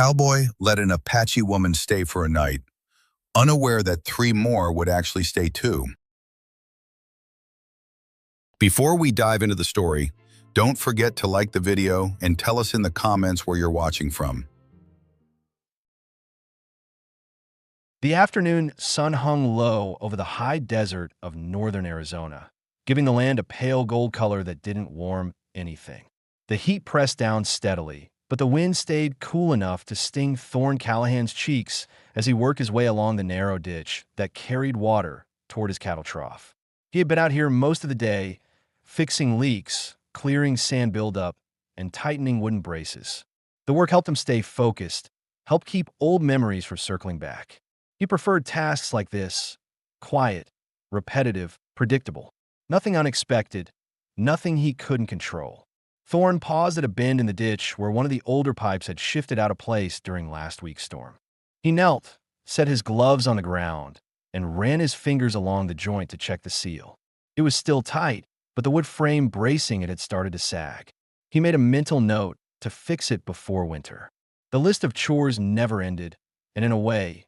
Cowboy let an Apache woman stay for a night, unaware that three more would actually stay too. Before we dive into the story, don't forget to like the video and tell us in the comments where you're watching from. The afternoon sun hung low over the high desert of northern Arizona, giving the land a pale gold color that didn't warm anything. The heat pressed down steadily, but the wind stayed cool enough to sting Thorne Callahan's cheeks as he worked his way along the narrow ditch that carried water toward his cattle trough. He had been out here most of the day, fixing leaks, clearing sand buildup, and tightening wooden braces. The work helped him stay focused, helped keep old memories from circling back. He preferred tasks like this: quiet, repetitive, predictable. Nothing unexpected, nothing he couldn't control. Thorne paused at a bend in the ditch where one of the older pipes had shifted out of place during last week's storm. He knelt, set his gloves on the ground, and ran his fingers along the joint to check the seal. It was still tight, but the wood frame bracing it had started to sag. He made a mental note to fix it before winter. The list of chores never ended, and in a way,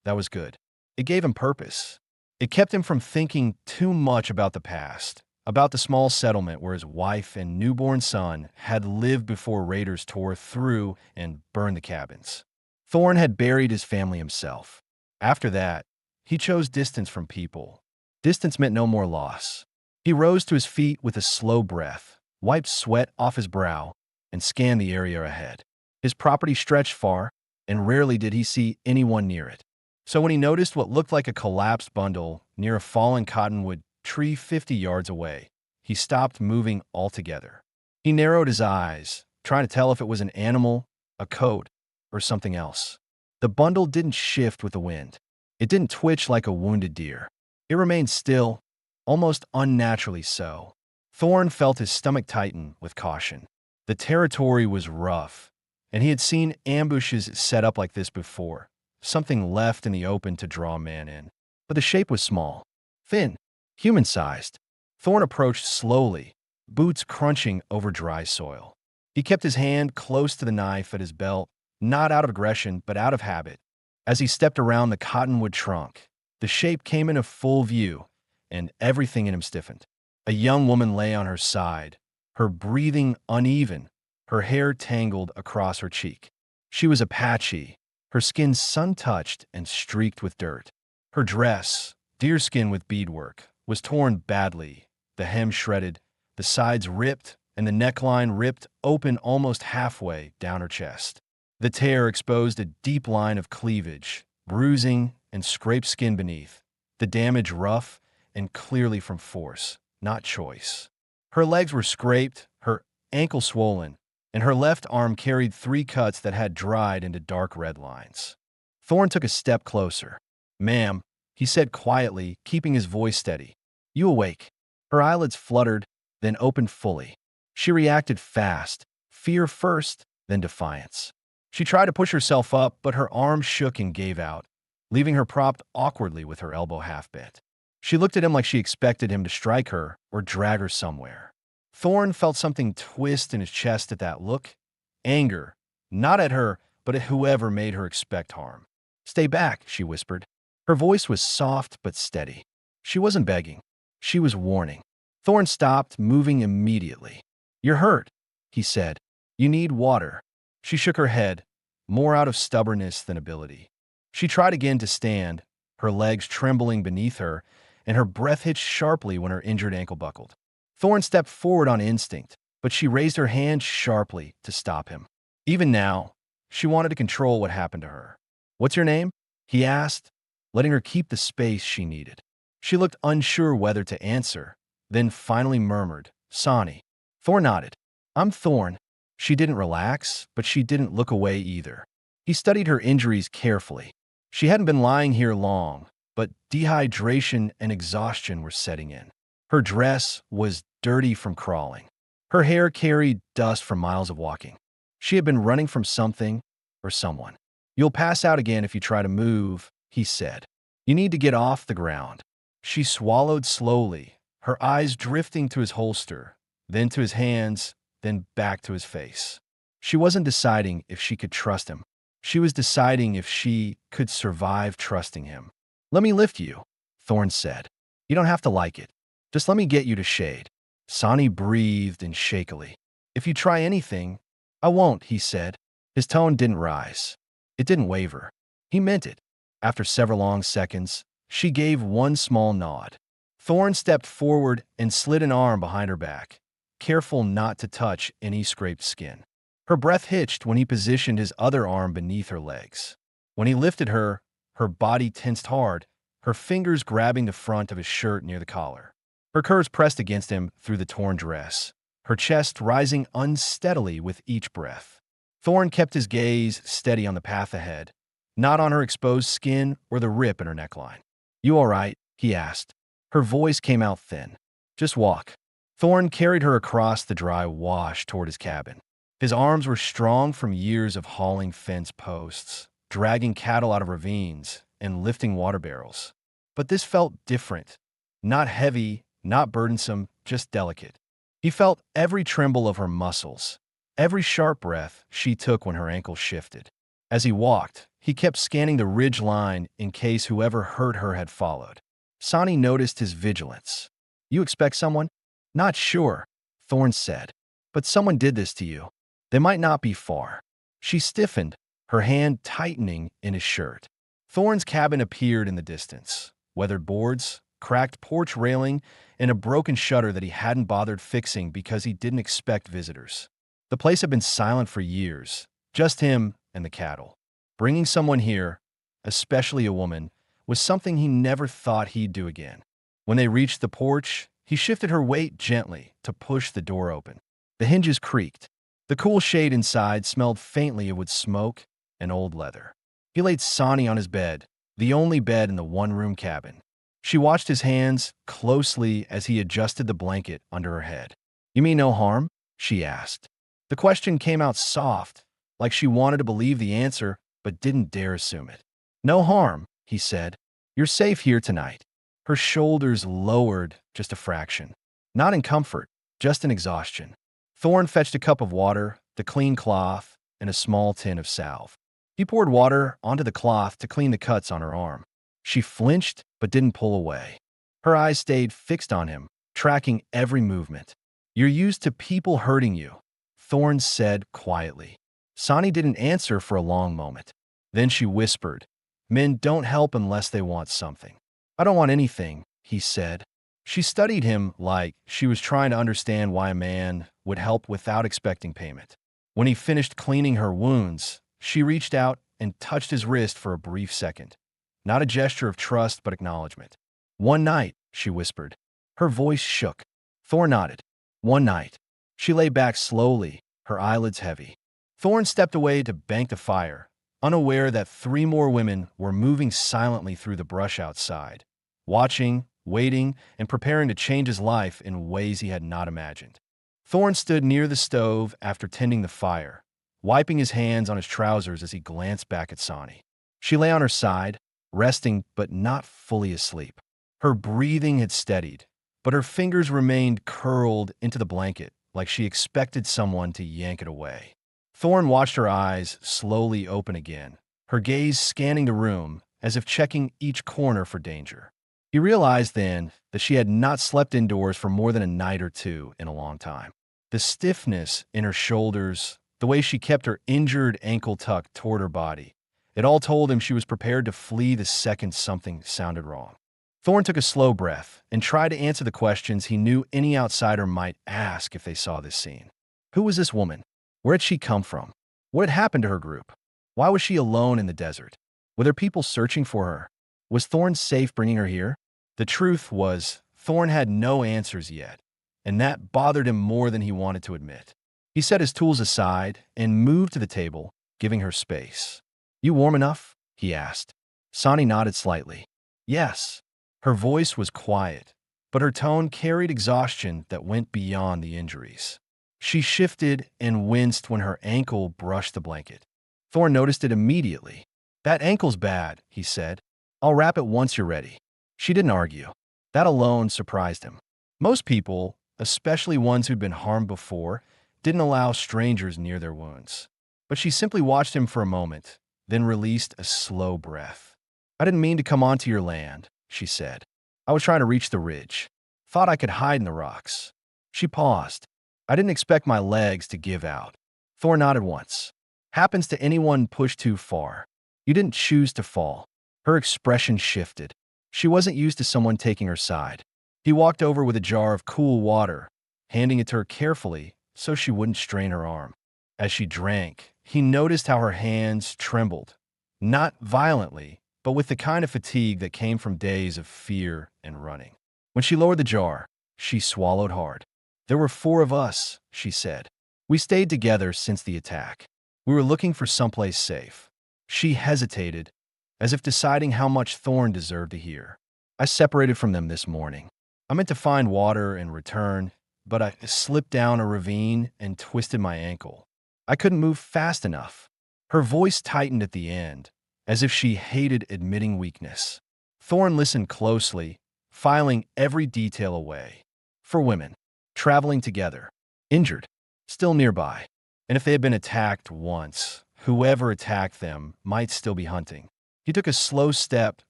that was good. It gave him purpose. It kept him from thinking too much about the past, about the small settlement where his wife and newborn son had lived before raiders tore through and burned the cabins. Thorne had buried his family himself. After that, he chose distance from people. Distance meant no more loss. He rose to his feet with a slow breath, wiped sweat off his brow, and scanned the area ahead. His property stretched far, and rarely did he see anyone near it. So when he noticed what looked like a collapsed bundle near a fallen cottonwood tree 50 yards away, he stopped moving altogether. He narrowed his eyes, trying to tell if it was an animal, a coat, or something else. The bundle didn't shift with the wind. It didn't twitch like a wounded deer. It remained still, almost unnaturally so. Thorne felt his stomach tighten with caution. The territory was rough, and he had seen ambushes set up like this before. Something left in the open to draw a man in. But the shape was small, thin, human-sized. Thorne approached slowly, boots crunching over dry soil. He kept his hand close to the knife at his belt, not out of aggression, but out of habit. As he stepped around the cottonwood trunk, the shape came into full view, and everything in him stiffened. A young woman lay on her side, her breathing uneven, her hair tangled across her cheek. She was Apache, her skin sun-touched and streaked with dirt. Her dress, deerskin with beadwork, was torn badly, the hem shredded, the sides ripped, and the neckline ripped open almost halfway down her chest. The tear exposed a deep line of cleavage, bruising, and scraped skin beneath, the damage rough and clearly from force, not choice. Her legs were scraped, her ankle swollen, and her left arm carried 3 cuts that had dried into dark red lines. Thorne took a step closer. "Ma'am," he said quietly, keeping his voice steady. "You awake?" Her eyelids fluttered, then opened fully. She reacted fast, fear first, then defiance. She tried to push herself up, but her arm shook and gave out, leaving her propped awkwardly with her elbow half bent. She looked at him like she expected him to strike her or drag her somewhere. Thorne felt something twist in his chest at that look. Anger, not at her, but at whoever made her expect harm. "Stay back," she whispered. Her voice was soft but steady. She wasn't begging. She was warning. Thorne stopped, moving immediately. "You're hurt," he said. "You need water." She shook her head, more out of stubbornness than ability. She tried again to stand, her legs trembling beneath her, and her breath hitched sharply when her injured ankle buckled. Thorne stepped forward on instinct, but she raised her hand sharply to stop him. Even now, she wanted to control what happened to her. "What's your name?" he asked, letting her keep the space she needed. She looked unsure whether to answer, then finally murmured, "Sonny." Thorne nodded. "I'm Thorne." She didn't relax, but she didn't look away either. He studied her injuries carefully. She hadn't been lying here long, but dehydration and exhaustion were setting in. Her dress was dirty from crawling. Her hair carried dust from miles of walking. She had been running from something or someone. "You'll pass out again if you try to move," he said. "You need to get off the ground." She swallowed slowly, her eyes drifting to his holster, then to his hands, then back to his face. She wasn't deciding if she could trust him. She was deciding if she could survive trusting him. "Let me lift you," Thorn said. "You don't have to like it. Just let me get you to shade." Sonny breathed in shakily. "If you try anything, I won't," he said. His tone didn't rise. It didn't waver. He meant it. After several long seconds, she gave one small nod. Thorn stepped forward and slid an arm behind her back, careful not to touch any scraped skin. Her breath hitched when he positioned his other arm beneath her legs. When he lifted her, her body tensed hard, her fingers grabbing the front of his shirt near the collar. Her curves pressed against him through the torn dress, her chest rising unsteadily with each breath. Thorn kept his gaze steady on the path ahead, not on her exposed skin or the rip in her neckline. "You all right?" he asked. Her voice came out thin. "Just walk." Thorn carried her across the dry wash toward his cabin. His arms were strong from years of hauling fence posts, dragging cattle out of ravines, and lifting water barrels. But this felt different. Not heavy, not burdensome, just delicate. He felt every tremble of her muscles, every sharp breath she took when her ankle shifted. As he walked, he kept scanning the ridge line in case whoever hurt her had followed. Sonny noticed his vigilance. "You expect someone?" "Not sure," Thorn said. "But someone did this to you. They might not be far." She stiffened, her hand tightening in his shirt. Thorn's cabin appeared in the distance. Weathered boards, cracked porch railing, and a broken shutter that he hadn't bothered fixing because he didn't expect visitors. The place had been silent for years, just him and the cattle. Bringing someone here, especially a woman, was something he never thought he'd do again. When they reached the porch, he shifted her weight gently to push the door open. The hinges creaked. The cool shade inside smelled faintly of wood smoke and old leather. He laid Sonny on his bed, the only bed in the one-room cabin. She watched his hands closely as he adjusted the blanket under her head. "You mean no harm?" she asked. The question came out soft, like she wanted to believe the answer but didn't dare assume it. "No harm," he said. "You're safe here tonight." Her shoulders lowered just a fraction. Not in comfort, just in exhaustion. Thorn fetched a cup of water, the clean cloth, and a small tin of salve. He poured water onto the cloth to clean the cuts on her arm. She flinched but didn't pull away. Her eyes stayed fixed on him, tracking every movement. "You're used to people hurting you," Thorn said quietly. Sonny didn't answer for a long moment. Then she whispered, "Men don't help unless they want something." "I don't want anything," he said. She studied him like she was trying to understand why a man would help without expecting payment. When he finished cleaning her wounds, she reached out and touched his wrist for a brief second. Not a gesture of trust, but acknowledgement. "One night," she whispered. Her voice shook. Thorn nodded. "One night." She lay back slowly, her eyelids heavy. Thorn stepped away to bank the fire, unaware that 3 more women were moving silently through the brush outside, watching, waiting, and preparing to change his life in ways he had not imagined. Thorn stood near the stove after tending the fire, wiping his hands on his trousers as he glanced back at Sonny. She lay on her side, resting but not fully asleep. Her breathing had steadied, but her fingers remained curled into the blanket like she expected someone to yank it away. Thorn watched her eyes slowly open again, her gaze scanning the room as if checking each corner for danger. He realized then that she had not slept indoors for more than a night or two in a long time. The stiffness in her shoulders, the way she kept her injured ankle tucked toward her body, it all told him she was prepared to flee the second something sounded wrong. Thorn took a slow breath and tried to answer the questions he knew any outsider might ask if they saw this scene. Who was this woman? Where had she come from? What had happened to her group? Why was she alone in the desert? Were there people searching for her? Was Thorn safe bringing her here? The truth was, Thorn had no answers yet, and that bothered him more than he wanted to admit. He set his tools aside and moved to the table, giving her space. "You warm enough?" he asked. Sonny nodded slightly. "Yes." Her voice was quiet, but her tone carried exhaustion that went beyond the injuries. She shifted and winced when her ankle brushed the blanket. Thorn noticed it immediately. "That ankle's bad," he said. "I'll wrap it once you're ready." She didn't argue. That alone surprised him. Most people, especially ones who'd been harmed before, didn't allow strangers near their wounds. But she simply watched him for a moment, then released a slow breath. "I didn't mean to come onto your land," she said. "I was trying to reach the ridge. Thought I could hide in the rocks." She paused. "I didn't expect my legs to give out." Thor nodded once. "Happens to anyone pushed too far. You didn't choose to fall." Her expression shifted. She wasn't used to someone taking her side. He walked over with a jar of cool water, handing it to her carefully so she wouldn't strain her arm. As she drank, he noticed how her hands trembled, not violently, but with the kind of fatigue that came from days of fear and running. When she lowered the jar, she swallowed hard. "There were 4 of us," she said. "We stayed together since the attack. We were looking for someplace safe." She hesitated, as if deciding how much Thorn deserved to hear. "I separated from them this morning. I meant to find water and return, but I slipped down a ravine and twisted my ankle. I couldn't move fast enough." Her voice tightened at the end, as if she hated admitting weakness. Thorn listened closely, filing every detail away. 4 women, traveling together, injured, still nearby. And if they had been attacked once, whoever attacked them might still be hunting. He took a slow step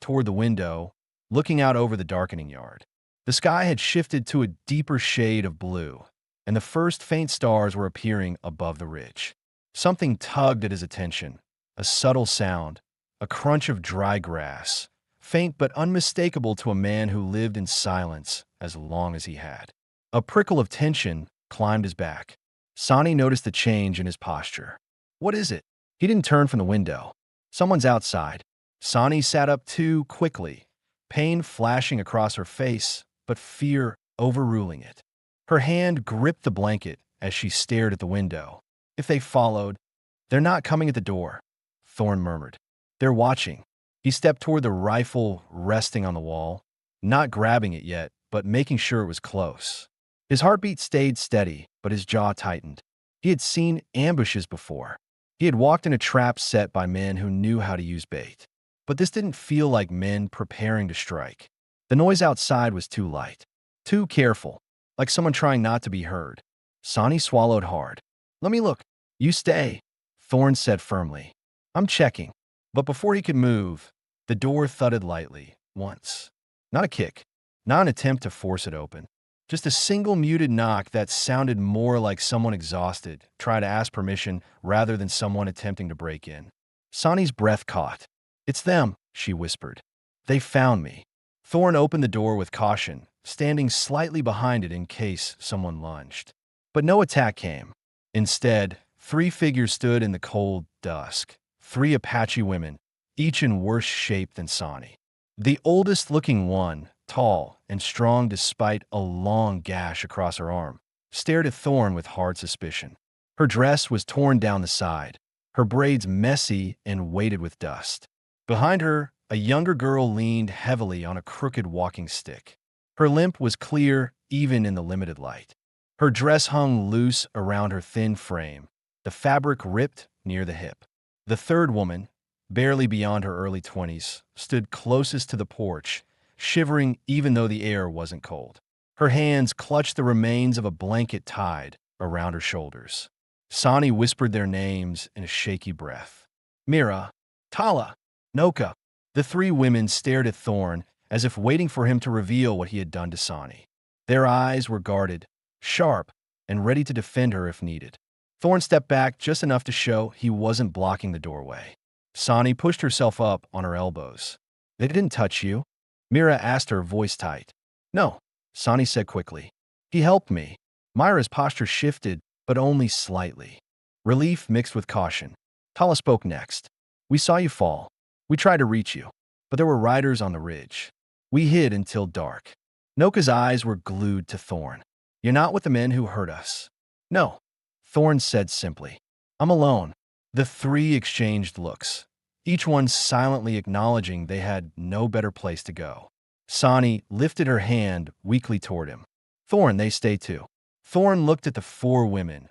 toward the window, looking out over the darkening yard. The sky had shifted to a deeper shade of blue, and the first faint stars were appearing above the ridge. Something tugged at his attention, a subtle sound, a crunch of dry grass, faint but unmistakable to a man who lived in silence as long as he had. A prickle of tension climbed his back. Sonny noticed the change in his posture. "What is it?" He didn't turn from the window. "Someone's outside." Sonny sat up too quickly, pain flashing across her face, but fear overruling it. Her hand gripped the blanket as she stared at the window. "If they followed, they're not coming at the door," Thorn murmured. "They're watching." He stepped toward the rifle resting on the wall, not grabbing it yet, but making sure it was close. His heartbeat stayed steady, but his jaw tightened. He had seen ambushes before. He had walked in a trap set by men who knew how to use bait. But this didn't feel like men preparing to strike. The noise outside was too light, too careful, like someone trying not to be heard. Sonny swallowed hard. "Let me look." "You stay," Thorn said firmly. "I'm checking." But before he could move, the door thudded lightly, once. Not a kick, not an attempt to force it open. Just a single muted knock that sounded more like someone exhausted, trying to ask permission rather than someone attempting to break in. Sonny's breath caught. "It's them," she whispered. "They found me." Thorn opened the door with caution, standing slightly behind it in case someone lunged. But no attack came. Instead, 3 figures stood in the cold dusk. 3 Apache women, each in worse shape than Sonny. The oldest-looking one, tall and strong despite a long gash across her arm, stared at Thorn with hard suspicion. Her dress was torn down the side, her braids messy and weighted with dust. Behind her, a younger girl leaned heavily on a crooked walking stick. Her limp was clear even in the limited light. Her dress hung loose around her thin frame, the fabric ripped near the hip. The third woman, barely beyond her early 20s, stood closest to the porch, shivering even though the air wasn't cold. Her hands clutched the remains of a blanket tied around her shoulders. Sonny whispered their names in a shaky breath. "Mira, Tala, Noka." The 3 women stared at Thorn as if waiting for him to reveal what he had done to Sonny. Their eyes were guarded, sharp, and ready to defend her if needed. Thorn stepped back just enough to show he wasn't blocking the doorway. Sonny pushed herself up on her elbows. "They didn't touch you?" Mira asked her, voice tight. "No," Sonny said quickly. "He helped me." Myra's posture shifted, but only slightly. Relief mixed with caution. Tala spoke next. "We saw you fall. We tried to reach you, but there were riders on the ridge. We hid until dark." Noka's eyes were glued to Thorn. "You're not with the men who hurt us." "No," Thorn said simply. "I'm alone." The 3 exchanged looks, each one silently acknowledging they had no better place to go. Sonny lifted her hand weakly toward him. "Thorn, they stay too." Thorn looked at the 4 women,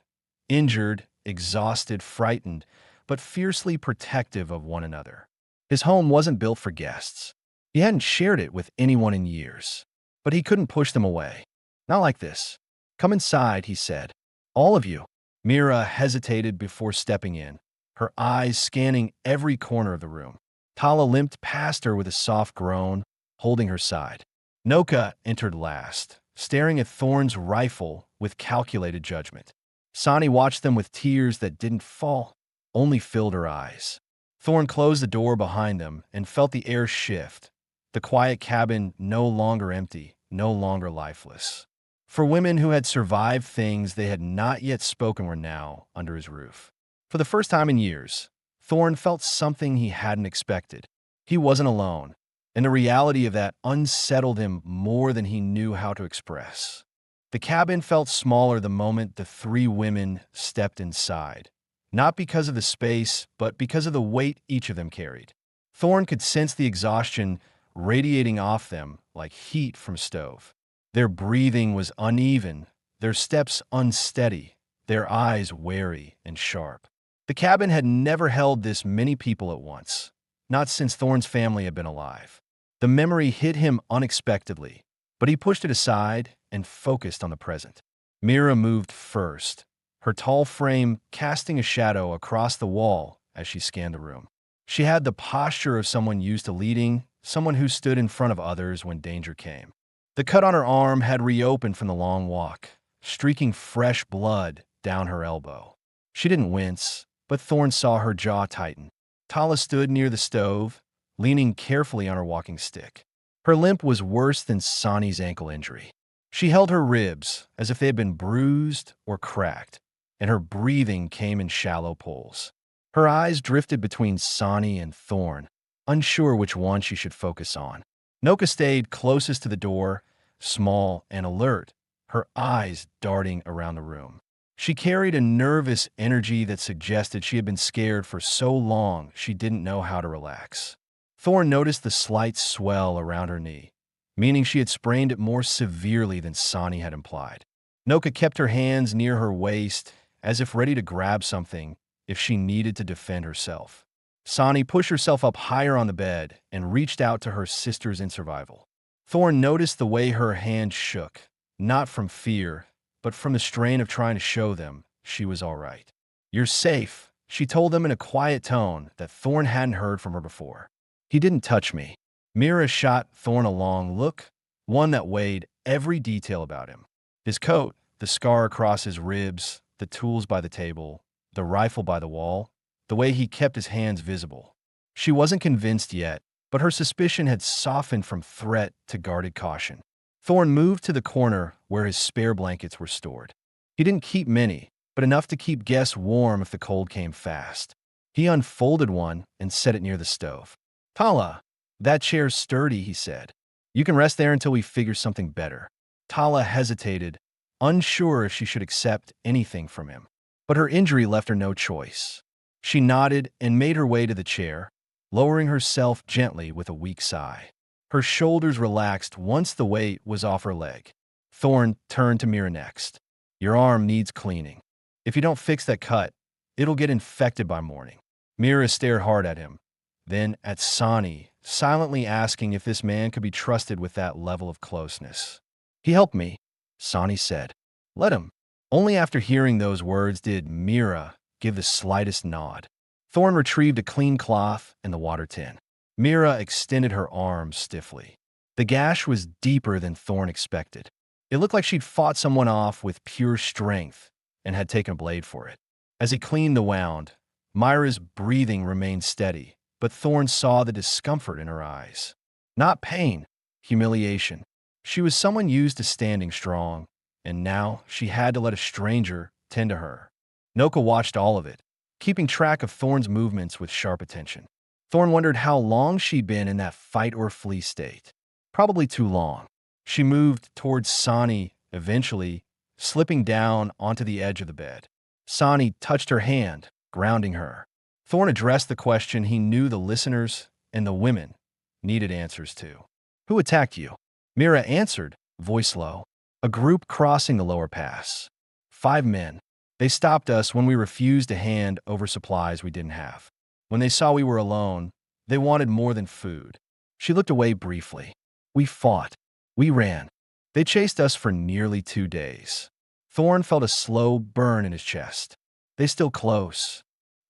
injured, exhausted, frightened, but fiercely protective of one another. His home wasn't built for guests. He hadn't shared it with anyone in years. But he couldn't push them away. "Not like this." "Come inside," he said. "All of you." Mira hesitated before stepping in. her eyes scanning every corner of the room. Tala limped past her with a soft groan, holding her side. Noka entered last, staring at Thorn's rifle with calculated judgment. Sani watched them with tears that didn't fall, only filled her eyes. Thorn closed the door behind them and felt the air shift, the quiet cabin no longer empty, no longer lifeless. For women who had survived things they had not yet spoken were now under his roof. For the first time in years, Thorn felt something he hadn't expected. He wasn't alone, and the reality of that unsettled him more than he knew how to express. The cabin felt smaller the moment the three women stepped inside, not because of the space, but because of the weight each of them carried. Thorn could sense the exhaustion radiating off them like heat from a stove. Their breathing was uneven, their steps unsteady, their eyes wary and sharp. The cabin had never held this many people at once, not since Thorn's family had been alive. The memory hit him unexpectedly, but he pushed it aside and focused on the present. Mira moved first, her tall frame casting a shadow across the wall as she scanned the room. She had the posture of someone used to leading, someone who stood in front of others when danger came. The cut on her arm had reopened from the long walk, streaking fresh blood down her elbow. She didn't wince, but Thorn saw her jaw tighten. Tala stood near the stove, leaning carefully on her walking stick. Her limp was worse than Sani's ankle injury. She held her ribs as if they had been bruised or cracked, and her breathing came in shallow pulls. Her eyes drifted between Sani and Thorn, unsure which one she should focus on. Noka stayed closest to the door, small and alert, her eyes darting around the room. She carried a nervous energy that suggested she had been scared for so long she didn't know how to relax. Thorn noticed the slight swell around her knee, meaning she had sprained it more severely than Sani had implied. Noka kept her hands near her waist, as if ready to grab something if she needed to defend herself. Sani pushed herself up higher on the bed and reached out to her sisters in survival. Thorn noticed the way her hand shook, not from fear, but from the strain of trying to show them she was all right. "You're safe," she told them in a quiet tone that Thorn hadn't heard from her before. "He didn't touch me." Mira shot Thorn a long look, one that weighed every detail about him. His coat, the scar across his ribs, the tools by the table, the rifle by the wall, the way he kept his hands visible. She wasn't convinced yet, but her suspicion had softened from threat to guarded caution. Thorn moved to the corner where his spare blankets were stored. He didn't keep many, but enough to keep guests warm if the cold came fast. He unfolded one and set it near the stove. "Tala, that chair's sturdy," he said. "You can rest there until we figure something better." Tala hesitated, unsure if she should accept anything from him. But her injury left her no choice. She nodded and made her way to the chair, lowering herself gently with a weak sigh. Her shoulders relaxed once the weight was off her leg. Thorn turned to Mira next. "Your arm needs cleaning. If you don't fix that cut, it'll get infected by morning." Mira stared hard at him, then at Sani, silently asking if this man could be trusted with that level of closeness. "He helped me," Sani said. "Let him." Only after hearing those words did Mira give the slightest nod. Thorn retrieved a clean cloth and the water tin. Mira extended her arms stiffly. The gash was deeper than Thorn expected. It looked like she'd fought someone off with pure strength and had taken a blade for it. As he cleaned the wound, Myra's breathing remained steady, but Thorn saw the discomfort in her eyes. Not pain, humiliation. She was someone used to standing strong, and now she had to let a stranger tend to her. Noka watched all of it, keeping track of Thorn's movements with sharp attention. Thorn wondered how long she'd been in that fight-or-flee state. Probably too long. She moved towards Sani, eventually slipping down onto the edge of the bed. Sani touched her hand, grounding her. Thorn addressed the question he knew the listeners and the women needed answers to. "Who attacked you?" Mira answered, voice low. "A group crossing the lower pass. 5 men. They stopped us when we refused to hand over supplies we didn't have. When they saw we were alone, they wanted more than food." She looked away briefly. "We fought. We ran. They chased us for nearly 2 days." Thorn felt a slow burn in his chest. "They still close?"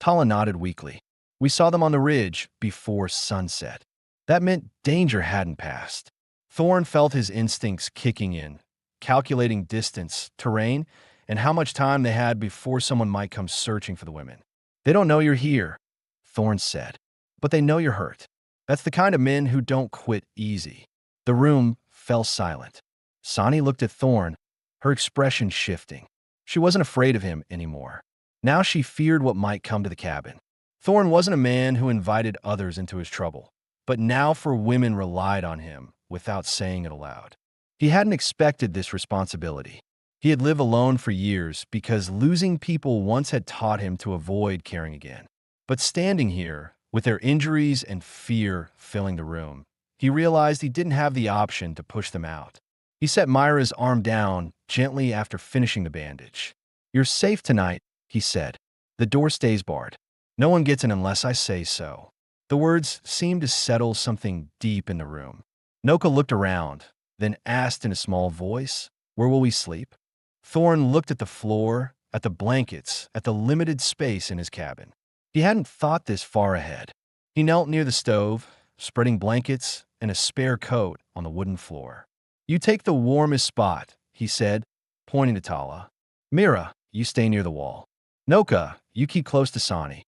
Tala nodded weakly. We saw them on the ridge before sunset. That meant danger hadn't passed. Thorn felt his instincts kicking in, calculating distance, terrain, and how much time they had before someone might come searching for the women. They don't know you're here, Thorn said, but they know you're hurt. That's the kind of men who don't quit easy. The room fell silent. Sani looked at Thorn, her expression shifting. She wasn't afraid of him anymore. Now she feared what might come to the cabin. Thorn wasn't a man who invited others into his trouble, but now for women relied on him without saying it aloud. He hadn't expected this responsibility. He had lived alone for years because losing people once had taught him to avoid caring again. But standing here, with their injuries and fear filling the room, he realized he didn't have the option to push them out. He set Myra's arm down gently after finishing the bandage. "You're safe tonight," he said. "The door stays barred. No one gets in unless I say so." The words seemed to settle something deep in the room. Noka looked around, then asked in a small voice, "Where will we sleep?" Thorn looked at the floor, at the blankets, at the limited space in his cabin. He hadn't thought this far ahead. He knelt near the stove, spreading blankets and a spare coat on the wooden floor. "You take the warmest spot," he said, pointing to Tala. "Mira, you stay near the wall. Noka, you keep close to Sani."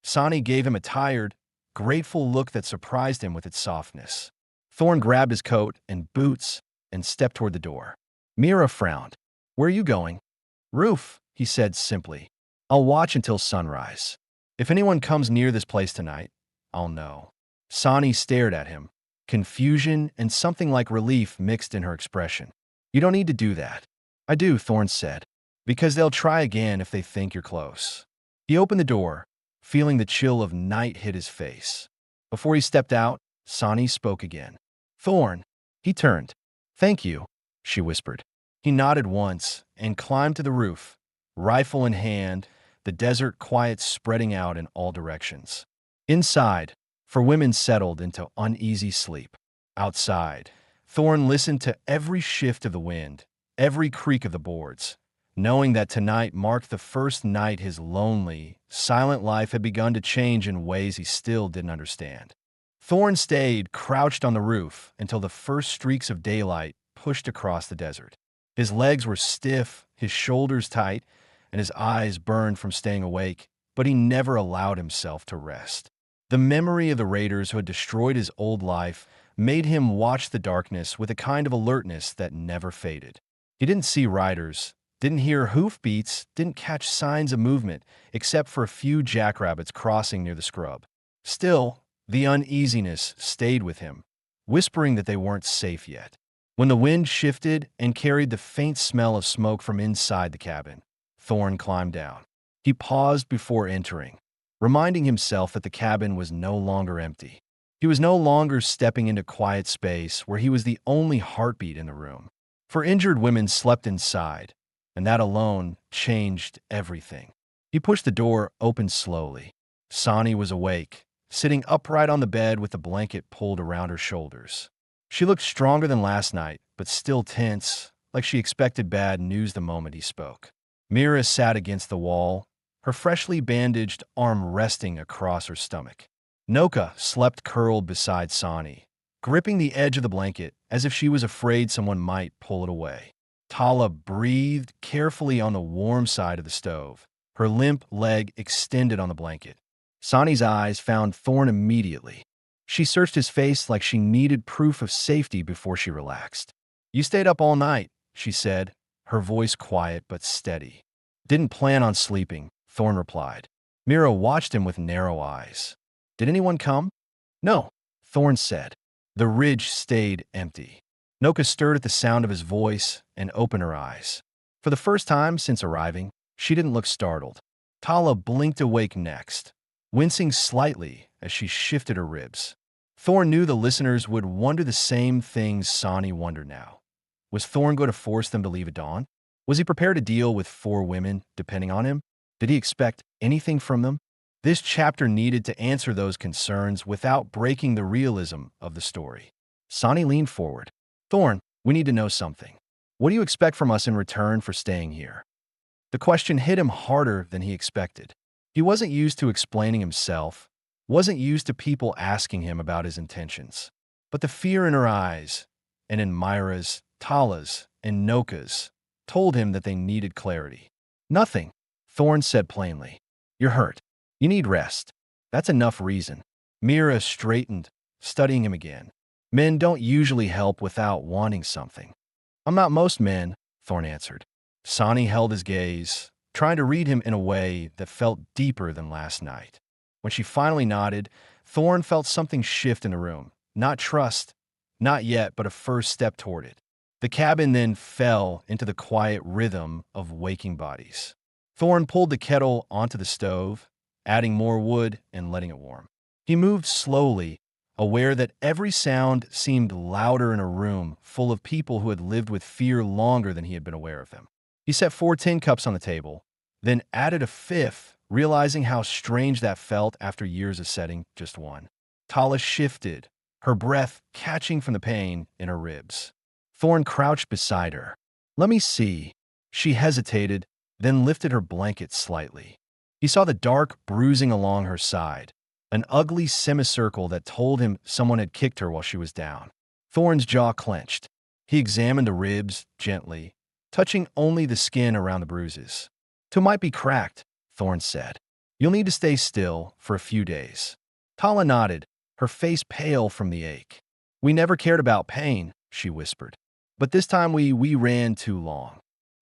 Sani gave him a tired, grateful look that surprised him with its softness. Thorn grabbed his coat and boots and stepped toward the door. Mira frowned. "Where are you going?" "Roof," he said simply. "I'll watch until sunrise. If anyone comes near this place tonight, I'll know." Sani stared at him, confusion and something like relief mixed in her expression. "You don't need to do that." "I do," Thorn said, "because they'll try again if they think you're close." He opened the door, feeling the chill of night hit his face. Before he stepped out, Sani spoke again. "Thorn." He turned. "Thank you," she whispered. He nodded once and climbed to the roof, rifle in hand, the desert quiet spreading out in all directions. Inside, for women settled into uneasy sleep. Outside, Thorn listened to every shift of the wind, every creak of the boards, knowing that tonight marked the first night his lonely, silent life had begun to change in ways he still didn't understand. Thorn stayed crouched on the roof until the first streaks of daylight pushed across the desert. His legs were stiff, his shoulders tight, and his eyes burned from staying awake, but he never allowed himself to rest. The memory of the raiders who had destroyed his old life made him watch the darkness with a kind of alertness that never faded. He didn't see riders, didn't hear hoofbeats, didn't catch signs of movement, except for a few jackrabbits crossing near the scrub. Still, the uneasiness stayed with him, whispering that they weren't safe yet. When the wind shifted and carried the faint smell of smoke from inside the cabin, Thorn climbed down. He paused before entering, reminding himself that the cabin was no longer empty. He was no longer stepping into quiet space where he was the only heartbeat in the room. For injured women slept inside, and that alone changed everything. He pushed the door open slowly. Sani was awake, sitting upright on the bed with the blanket pulled around her shoulders. She looked stronger than last night, but still tense, like she expected bad news the moment he spoke. Mira sat against the wall, her freshly bandaged arm resting across her stomach. Noka slept curled beside Sani, gripping the edge of the blanket as if she was afraid someone might pull it away. Tala breathed carefully on the warm side of the stove, her limp leg extended on the blanket. Sani's eyes found Thorn immediately. She searched his face like she needed proof of safety before she relaxed. "You stayed up all night," she said, her voice quiet but steady. "Didn't plan on sleeping," Thorn replied. Mira watched him with narrow eyes. "Did anyone come?" "No," Thorn said. The ridge stayed empty. Noka stirred at the sound of his voice and opened her eyes. For the first time since arriving, she didn't look startled. Tala blinked awake next, wincing slightly as she shifted her ribs. Thorn knew the listeners would wonder the same things Sani wondered now. Was Thorn going to force them to leave at dawn? Was he prepared to deal with 4 women depending on him? Did he expect anything from them? This chapter needed to answer those concerns without breaking the realism of the story. Sani leaned forward. "Thorn, we need to know something. What do you expect from us in return for staying here?" The question hit him harder than he expected. He wasn't used to explaining himself, wasn't used to people asking him about his intentions. But the fear in her eyes, and in Myra's, Tala's, and Noka's, told him that they needed clarity. Nothing, Thorne said plainly. You're hurt. You need rest. That's enough reason. Mira straightened, studying him again. Men don't usually help without wanting something. I'm not most men, Thorne answered. Sonny held his gaze, trying to read him in a way that felt deeper than last night. When she finally nodded, Thorne felt something shift in the room. Not trust, not yet, but a first step toward it. The cabin then fell into the quiet rhythm of waking bodies. Thorne pulled the kettle onto the stove, adding more wood and letting it warm. He moved slowly, aware that every sound seemed louder in a room full of people who had lived with fear longer than he had been aware of them. He set 4 tin cups on the table, then added a fifth, realizing how strange that felt after years of setting just one. Tala shifted, her breath catching from the pain in her ribs. Thorne crouched beside her. Let me see. She hesitated, then lifted her blanket slightly. He saw the dark bruising along her side, an ugly semicircle that told him someone had kicked her while she was down. Thorne's jaw clenched. He examined the ribs gently, touching only the skin around the bruises. Two might be cracked, Thorne said. You'll need to stay still for a few days. Tala nodded, her face pale from the ache. We never cared about pain, she whispered. But this time we ran too long.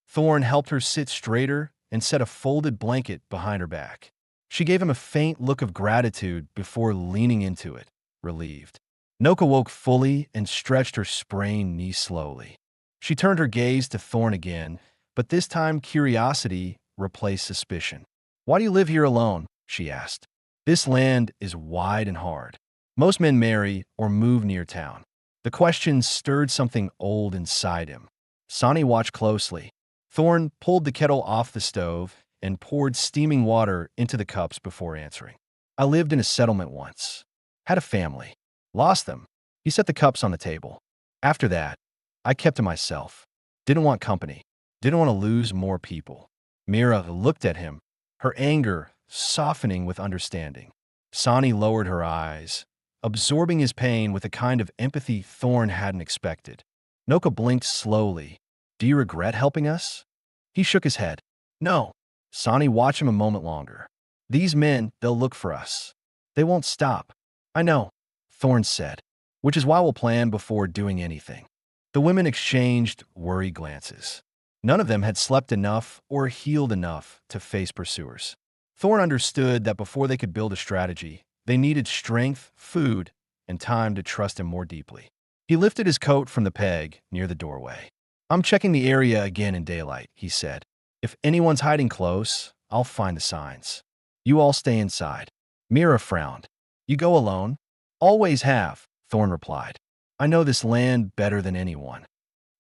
Thorne helped her sit straighter and set a folded blanket behind her back. She gave him a faint look of gratitude before leaning into it, relieved. Noka woke fully and stretched her sprained knee slowly. She turned her gaze to Thorne again, but this time curiosity replaced suspicion. Why do you live here alone? She asked. This land is wide and hard. Most men marry or move near town. The question stirred something old inside him. Sonny watched closely. Thorne pulled the kettle off the stove and poured steaming water into the cups before answering. I lived in a settlement once. Had a family. Lost them. He set the cups on the table. After that, I kept to myself. Didn't want company. Didn't want to lose more people. Mira looked at him, her anger softening with understanding. Sonny lowered her eyes, absorbing his pain with a kind of empathy Thorne hadn't expected. Noka blinked slowly. Do you regret helping us? He shook his head. No. Sonny watched him a moment longer. These men, they'll look for us. They won't stop. I know, Thorne said, which is why we'll plan before doing anything. The women exchanged worried glances. None of them had slept enough or healed enough to face pursuers. Thorne understood that before they could build a strategy, they needed strength, food, and time to trust him more deeply. He lifted his coat from the peg near the doorway. I'm checking the area again in daylight, he said. If anyone's hiding close, I'll find the signs. You all stay inside. Mira frowned. You go alone? Always have, Thorne replied. I know this land better than anyone.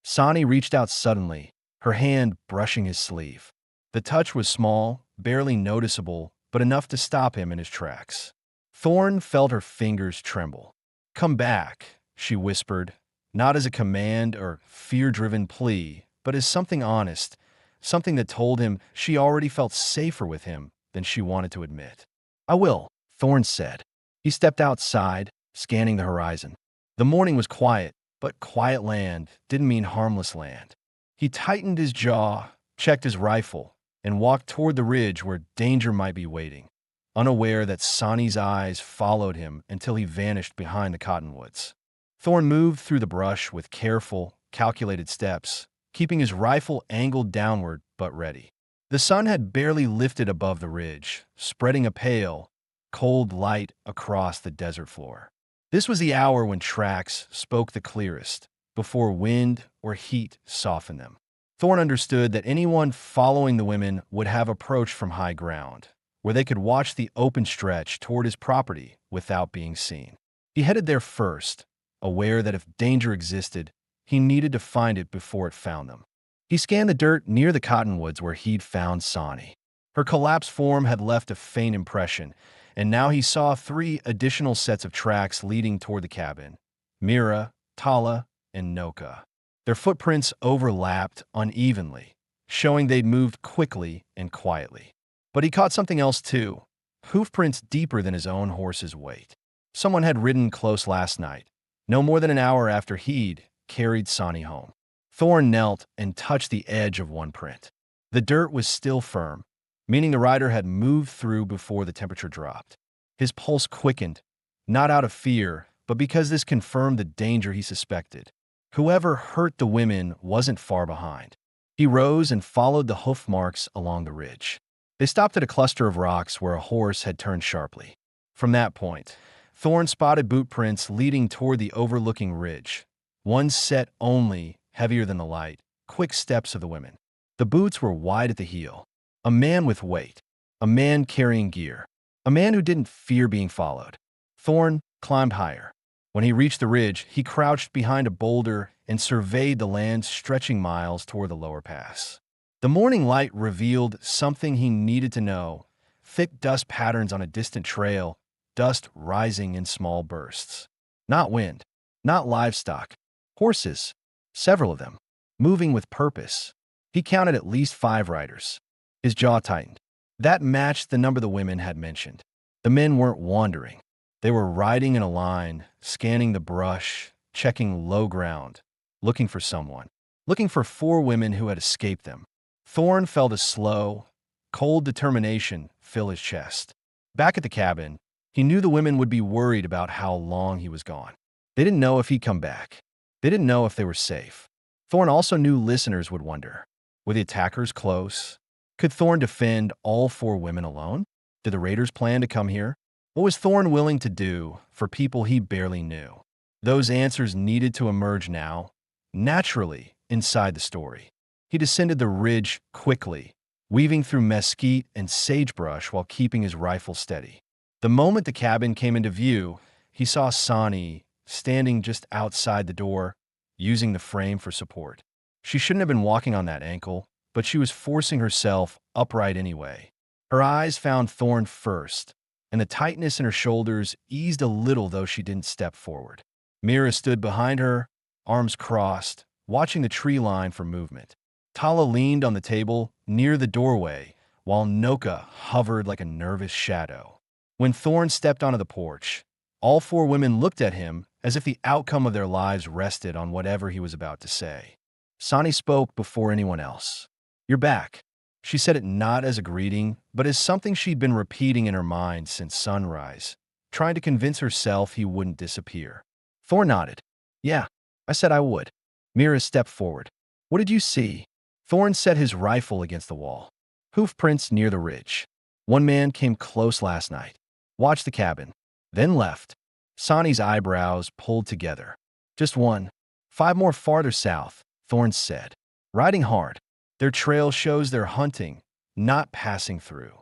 Sonny reached out suddenly, her hand brushing his sleeve. The touch was small, barely noticeable, but enough to stop him in his tracks. Thorne felt her fingers tremble. Come back, she whispered, not as a command or fear-driven plea, but as something honest, something that told him she already felt safer with him than she wanted to admit. I will, Thorne said. He stepped outside, scanning the horizon. The morning was quiet, but quiet land didn't mean harmless land. He tightened his jaw, checked his rifle, and walked toward the ridge where danger might be waiting, unaware that Sonny's eyes followed him until he vanished behind the cottonwoods. Thorne moved through the brush with careful, calculated steps, keeping his rifle angled downward but ready. The sun had barely lifted above the ridge, spreading a pale, cold light across the desert floor. This was the hour when tracks spoke the clearest, before wind or heat softened them. Thorne understood that anyone following the women would have approached from high ground, where they could watch the open stretch toward his property without being seen. He headed there first, aware that if danger existed, he needed to find it before it found them. He scanned the dirt near the cottonwoods where he'd found Sonny. Her collapsed form had left a faint impression, and now he saw 3 additional sets of tracks leading toward the cabin. Mira, Tala, and Noka. Their footprints overlapped unevenly, showing they'd moved quickly and quietly. But he caught something else too, hoof prints deeper than his own horse's weight. Someone had ridden close last night, no more than an hour after he'd carried Sonny home. Thorn knelt and touched the edge of one print. The dirt was still firm, meaning the rider had moved through before the temperature dropped. His pulse quickened, not out of fear, but because this confirmed the danger he suspected. Whoever hurt the women wasn't far behind. He rose and followed the hoof marks along the ridge. They stopped at a cluster of rocks where a horse had turned sharply. From that point, Thorn spotted boot prints leading toward the overlooking ridge. One set only, heavier than the light, quick steps of the women. The boots were wide at the heel. A man with weight. A man carrying gear. A man who didn't fear being followed. Thorn climbed higher. When he reached the ridge, he crouched behind a boulder and surveyed the land stretching miles toward the lower pass. The morning light revealed something he needed to know. Thick dust patterns on a distant trail, dust rising in small bursts. Not wind, not livestock. Horses, several of them, moving with purpose. He counted at least 5 riders. His jaw tightened. That matched the number the women had mentioned. The men weren't wandering. They were riding in a line, scanning the brush, checking low ground, looking for someone. Looking for 4 women who had escaped them. Thorn felt a slow, cold determination fill his chest. Back at the cabin, he knew the women would be worried about how long he was gone. They didn't know if he'd come back. They didn't know if they were safe. Thorn also knew listeners would wonder. Were the attackers close? Could Thorn defend all 4 women alone? Did the raiders plan to come here? What was Thorn willing to do for people he barely knew? Those answers needed to emerge now, naturally, inside the story. He descended the ridge quickly, weaving through mesquite and sagebrush while keeping his rifle steady. The moment the cabin came into view, he saw Sonny standing just outside the door, using the frame for support. She shouldn't have been walking on that ankle, but she was forcing herself upright anyway. Her eyes found Thorn first, and the tightness in her shoulders eased a little though she didn't step forward. Mira stood behind her, arms crossed, watching the tree line for movement. Tala leaned on the table near the doorway, while Noka hovered like a nervous shadow. When Thorn stepped onto the porch, all 4 women looked at him as if the outcome of their lives rested on whatever he was about to say. Sonny spoke before anyone else. "You're back." She said it not as a greeting, but as something she'd been repeating in her mind since sunrise, trying to convince herself he wouldn't disappear. Thorn nodded. "Yeah, I said I would." Mira stepped forward. "What did you see?" Thorn set his rifle against the wall. "Hoof prints near the ridge. One man came close last night. Watched the cabin, then left." Sonny's eyebrows pulled together. "Just one. 5 more farther south," Thorn said. "Riding hard. Their trail shows they're hunting, not passing through."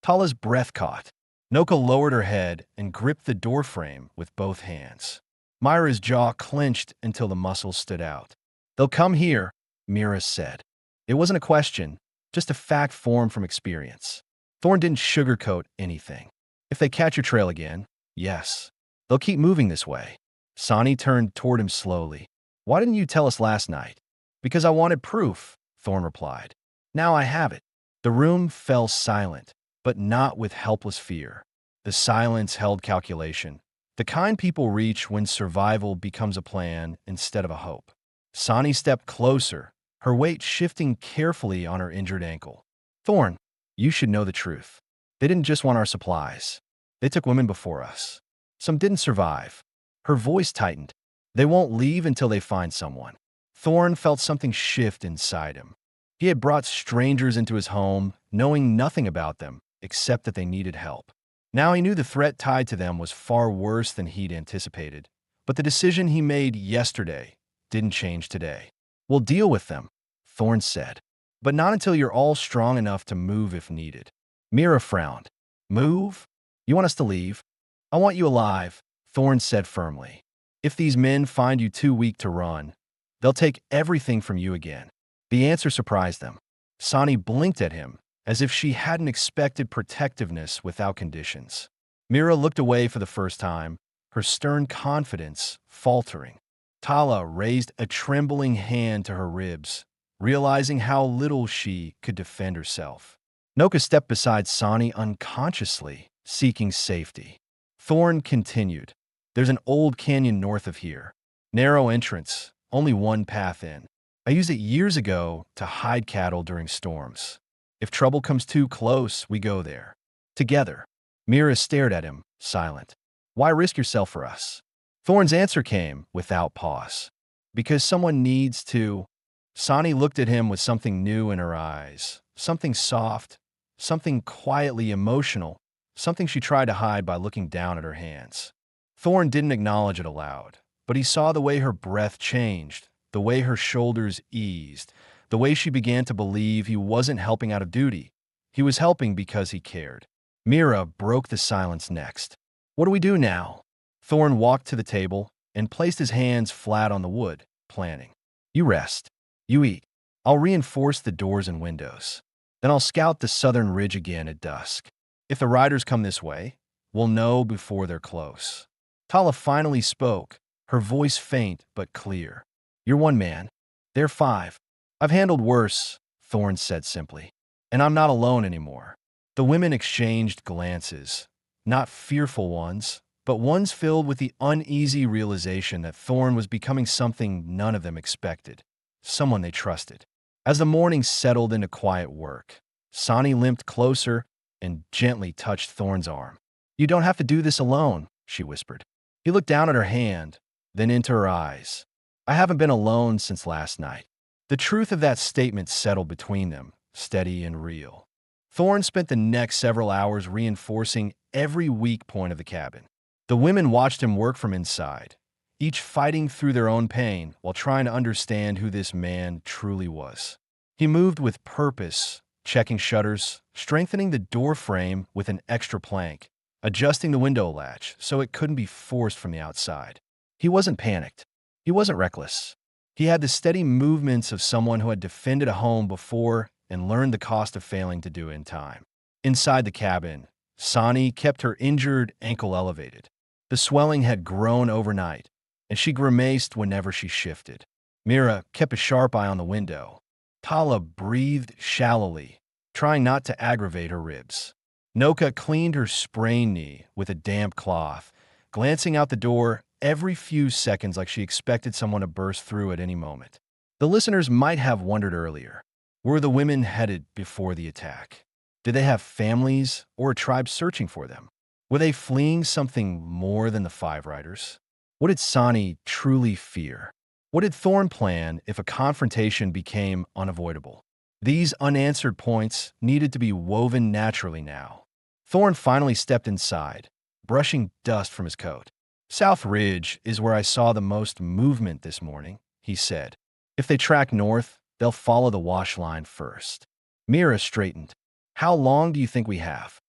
Tala's breath caught. Noka lowered her head and gripped the doorframe with both hands. Myra's jaw clenched until the muscles stood out. "They'll come here," Mira said. It wasn't a question, just a fact formed from experience. Thorn didn't sugarcoat anything. "If they catch your trail again, yes. They'll keep moving this way." Sonny turned toward him slowly. "Why didn't you tell us last night?" "Because I wanted proof," Thorn replied. "Now I have it." The room fell silent, but not with helpless fear. The silence held calculation, the kind people reach when survival becomes a plan instead of a hope. Sonny stepped closer, her weight shifting carefully on her injured ankle. "Thorn, you should know the truth. They didn't just want our supplies. They took women before us. Some didn't survive." Her voice tightened. "They won't leave until they find someone." Thorn felt something shift inside him. He had brought strangers into his home, knowing nothing about them except that they needed help. Now he knew the threat tied to them was far worse than he'd anticipated. But the decision he made yesterday didn't change today. "We'll deal with them," Thorn said. "But not until you're all strong enough to move if needed." Mira frowned. "Move? You want us to leave?" "I want you alive," Thorn said firmly. "If these men find you too weak to run, they'll take everything from you again." The answer surprised them. Sonny blinked at him, as if she hadn't expected protectiveness without conditions. Mira looked away for the first time, her stern confidence faltering. Tala raised a trembling hand to her ribs, realizing how little she could defend herself. Noka stepped beside Sani unconsciously, seeking safety. Thorn continued. There's an old canyon north of here. Narrow entrance, only one path in. I used it years ago to hide cattle during storms. If trouble comes too close, we go there. Together. Mira stared at him, silent. Why risk yourself for us? Thorn's answer came without pause. Because someone needs to. Sani looked at him with something new in her eyes. Something soft, something quietly emotional, something she tried to hide by looking down at her hands. Thorn didn't acknowledge it aloud, but he saw the way her breath changed, the way her shoulders eased, the way she began to believe he wasn't helping out of duty. He was helping because he cared. Mira broke the silence next. What do we do now? Thorn walked to the table and placed his hands flat on the wood, planning. You rest. You eat. I'll reinforce the doors and windows. Then I'll scout the southern ridge again at dusk. If the riders come this way, we'll know before they're close. Tala finally spoke, her voice faint but clear. You're one man. They're five. I've handled worse, Thorn said simply. And I'm not alone anymore. The women exchanged glances, not fearful ones, but ones filled with the uneasy realization that Thorn was becoming something none of them expected, someone they trusted. As the morning settled into quiet work, Sani limped closer and gently touched Thorn's arm. You don't have to do this alone, she whispered. He looked down at her hand, then into her eyes. I haven't been alone since last night. The truth of that statement settled between them, steady and real. Thorn spent the next several hours reinforcing every weak point of the cabin. The women watched him work from inside, each fighting through their own pain while trying to understand who this man truly was. He moved with purpose, checking shutters, strengthening the door frame with an extra plank, adjusting the window latch so it couldn't be forced from the outside. He wasn't panicked. He wasn't reckless. He had the steady movements of someone who had defended a home before and learned the cost of failing to do it in time. Inside the cabin, Sani kept her injured ankle elevated. The swelling had grown overnight, and she grimaced whenever she shifted. Mira kept a sharp eye on the window. Tala breathed shallowly, trying not to aggravate her ribs. Noka cleaned her sprained knee with a damp cloth, glancing out the door every few seconds like she expected someone to burst through at any moment. The listeners might have wondered earlier, were the women headed before the attack? Did they have families or a tribe searching for them? Were they fleeing something more than the five riders? What did Sani truly fear? What did Thorn plan if a confrontation became unavoidable? These unanswered points needed to be woven naturally now. Thorn finally stepped inside, brushing dust from his coat. South Ridge is where I saw the most movement this morning, he said. If they track north, they'll follow the wash line first. Mira straightened. How long do you think we have?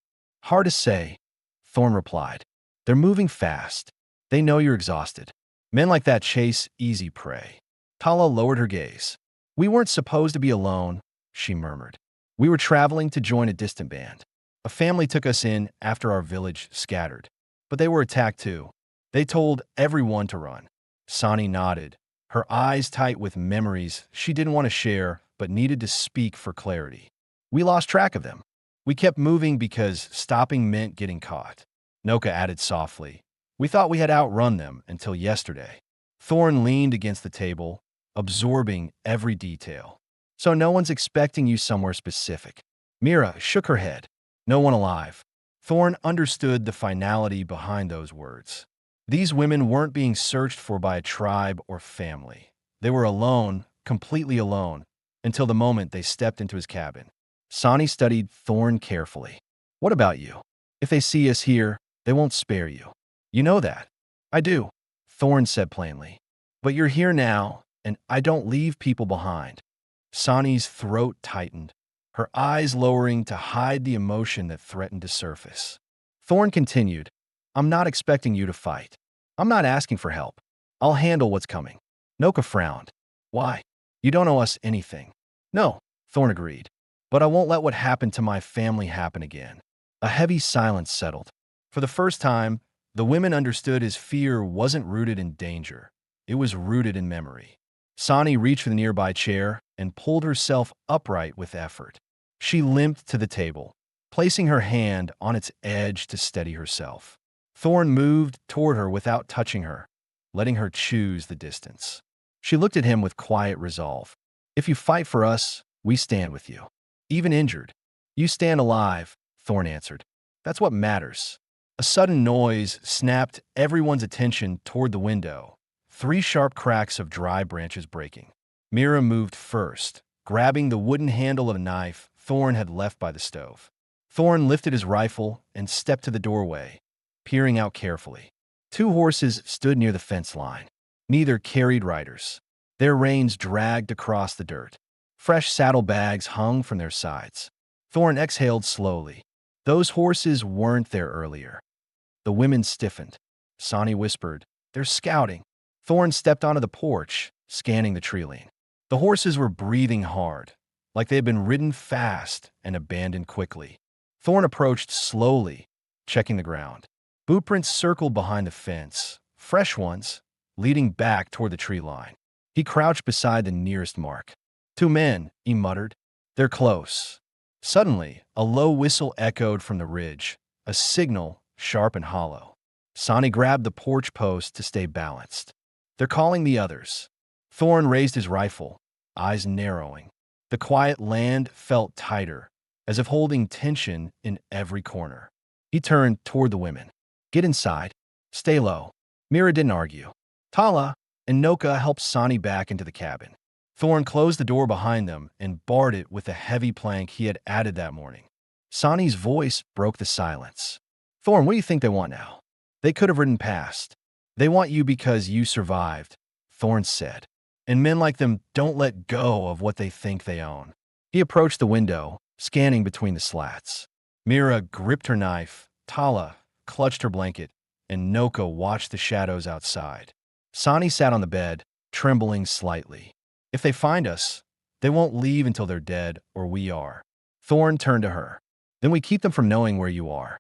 Hard to say, Thorn replied. They're moving fast. They know you're exhausted. Men like that chase easy prey. Tala lowered her gaze. We weren't supposed to be alone, she murmured. We were traveling to join a distant band. A family took us in after our village scattered. But they were attacked too. They told everyone to run. Sani nodded, her eyes tight with memories she didn't want to share but needed to speak for clarity. We lost track of them. We kept moving because stopping meant getting caught. Noka added softly. We thought we had outrun them until yesterday. Thorn leaned against the table, absorbing every detail. So no one's expecting you somewhere specific. Mira shook her head. No one alive. Thorn understood the finality behind those words. These women weren't being searched for by a tribe or family. They were alone, completely alone, until the moment they stepped into his cabin. Sani studied Thorn carefully. What about you? If they see us here, they won't spare you. You know that. I do, Thorn said plainly. But you're here now, and I don't leave people behind. Sani's throat tightened, her eyes lowering to hide the emotion that threatened to surface. Thorn continued, I'm not expecting you to fight. I'm not asking for help. I'll handle what's coming. Noka frowned. Why? You don't owe us anything. No, Thorn agreed. But I won't let what happened to my family happen again. A heavy silence settled. For the first time, the women understood his fear wasn't rooted in danger. It was rooted in memory. Sani reached for the nearby chair and pulled herself upright with effort. She limped to the table, placing her hand on its edge to steady herself. Thorn moved toward her without touching her, letting her choose the distance. She looked at him with quiet resolve. If you fight for us, we stand with you. Even injured, you stand alive, Thorn answered. That's what matters. A sudden noise snapped everyone's attention toward the window, 3 sharp cracks of dry branches breaking. Mira moved first, grabbing the wooden handle of a knife Thorn had left by the stove. Thorn lifted his rifle and stepped to the doorway, peering out carefully. 2 horses stood near the fence line. Neither carried riders. Their reins dragged across the dirt. Fresh saddlebags hung from their sides. Thorn exhaled slowly. Those horses weren't there earlier. The women stiffened. Sonny whispered, "They're scouting." Thorn stepped onto the porch, scanning the tree lane. The horses were breathing hard, like they had been ridden fast and abandoned quickly. Thorn approached slowly, checking the ground. Boot prints circled behind the fence, fresh ones, leading back toward the tree line. He crouched beside the nearest mark. 2 men, he muttered. They're close. Suddenly, a low whistle echoed from the ridge, a signal sharp and hollow. Sonny grabbed the porch post to stay balanced. They're calling the others. Thorn raised his rifle, eyes narrowing. The quiet land felt tighter, as if holding tension in every corner. He turned toward the women. Get inside. Stay low. Mira didn't argue. Tala and Noka helped Sonny back into the cabin. Thorn closed the door behind them and barred it with a heavy plank he had added that morning. Sonny's voice broke the silence. Thorn, what do you think they want now? They could have ridden past. They want you because you survived, Thorn said. And men like them don't let go of what they think they own. He approached the window, scanning between the slats. Mira gripped her knife, Tala clutched her blanket, and Noka watched the shadows outside. Sonny sat on the bed, trembling slightly. If they find us, they won't leave until they're dead, or we are. Thorn turned to her. Then we keep them from knowing where you are.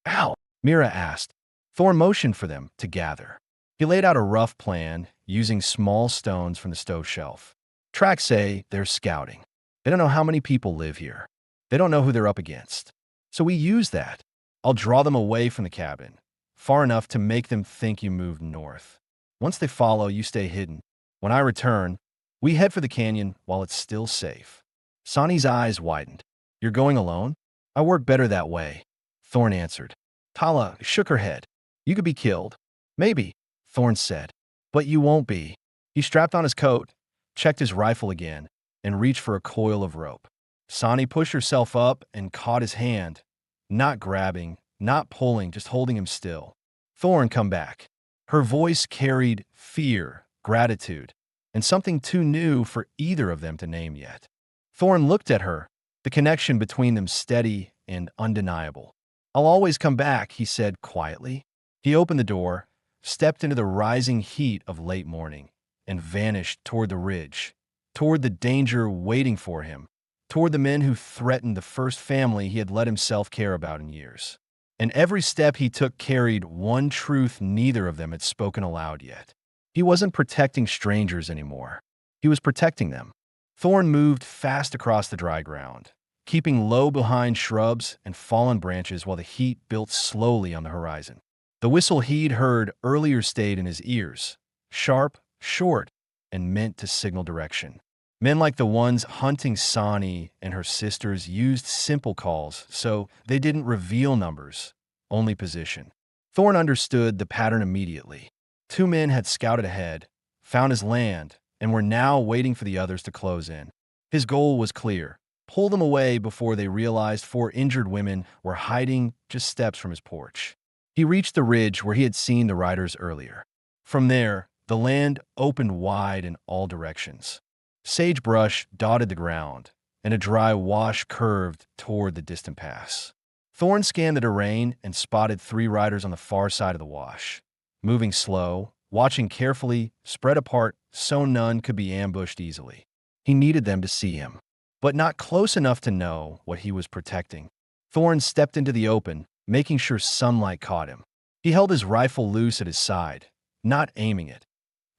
Ow, Mira asked. Thorn motioned for them to gather. He laid out a rough plan, using small stones from the stove shelf. Tracks say they're scouting. They don't know how many people live here. They don't know who they're up against. So we use that. I'll draw them away from the cabin, far enough to make them think you moved north. Once they follow, you stay hidden. When I return, we head for the canyon while it's still safe. Sonny's eyes widened. You're going alone? I work better that way, Thorn answered. Tala shook her head. You could be killed. Maybe, Thorn said. But you won't be. He strapped on his coat, checked his rifle again, and reached for a coil of rope. Sonny pushed herself up and caught his hand, not grabbing, not pulling, just holding him still. Thorn, come back. Her voice carried fear, gratitude, and something too new for either of them to name yet. Thorn looked at her, the connection between them steady and undeniable. I'll always come back, he said quietly. He opened the door, stepped into the rising heat of late morning, and vanished toward the ridge, toward the danger waiting for him, toward the men who threatened the first family he had let himself care about in years. And every step he took carried one truth neither of them had spoken aloud yet. He wasn't protecting strangers anymore. He was protecting them. Thorn moved fast across the dry ground, keeping low behind shrubs and fallen branches while the heat built slowly on the horizon. The whistle he'd heard earlier stayed in his ears, sharp, short, and meant to signal direction. Men like the ones hunting Sonny and her sisters used simple calls, so they didn't reveal numbers, only position. Thorn understood the pattern immediately. 2 men had scouted ahead, found his land, and were now waiting for the others to close in. His goal was clear: pull them away before they realized 4 injured women were hiding just steps from his porch. He reached the ridge where he had seen the riders earlier. From there, the land opened wide in all directions. Sagebrush dotted the ground, and a dry wash curved toward the distant pass. Thorn scanned the terrain and spotted 3 riders on the far side of the wash, moving slow, watching carefully, spread apart so none could be ambushed easily. He needed them to see him, but not close enough to know what he was protecting. Thorn stepped into the open, making sure sunlight caught him. He held his rifle loose at his side, not aiming it.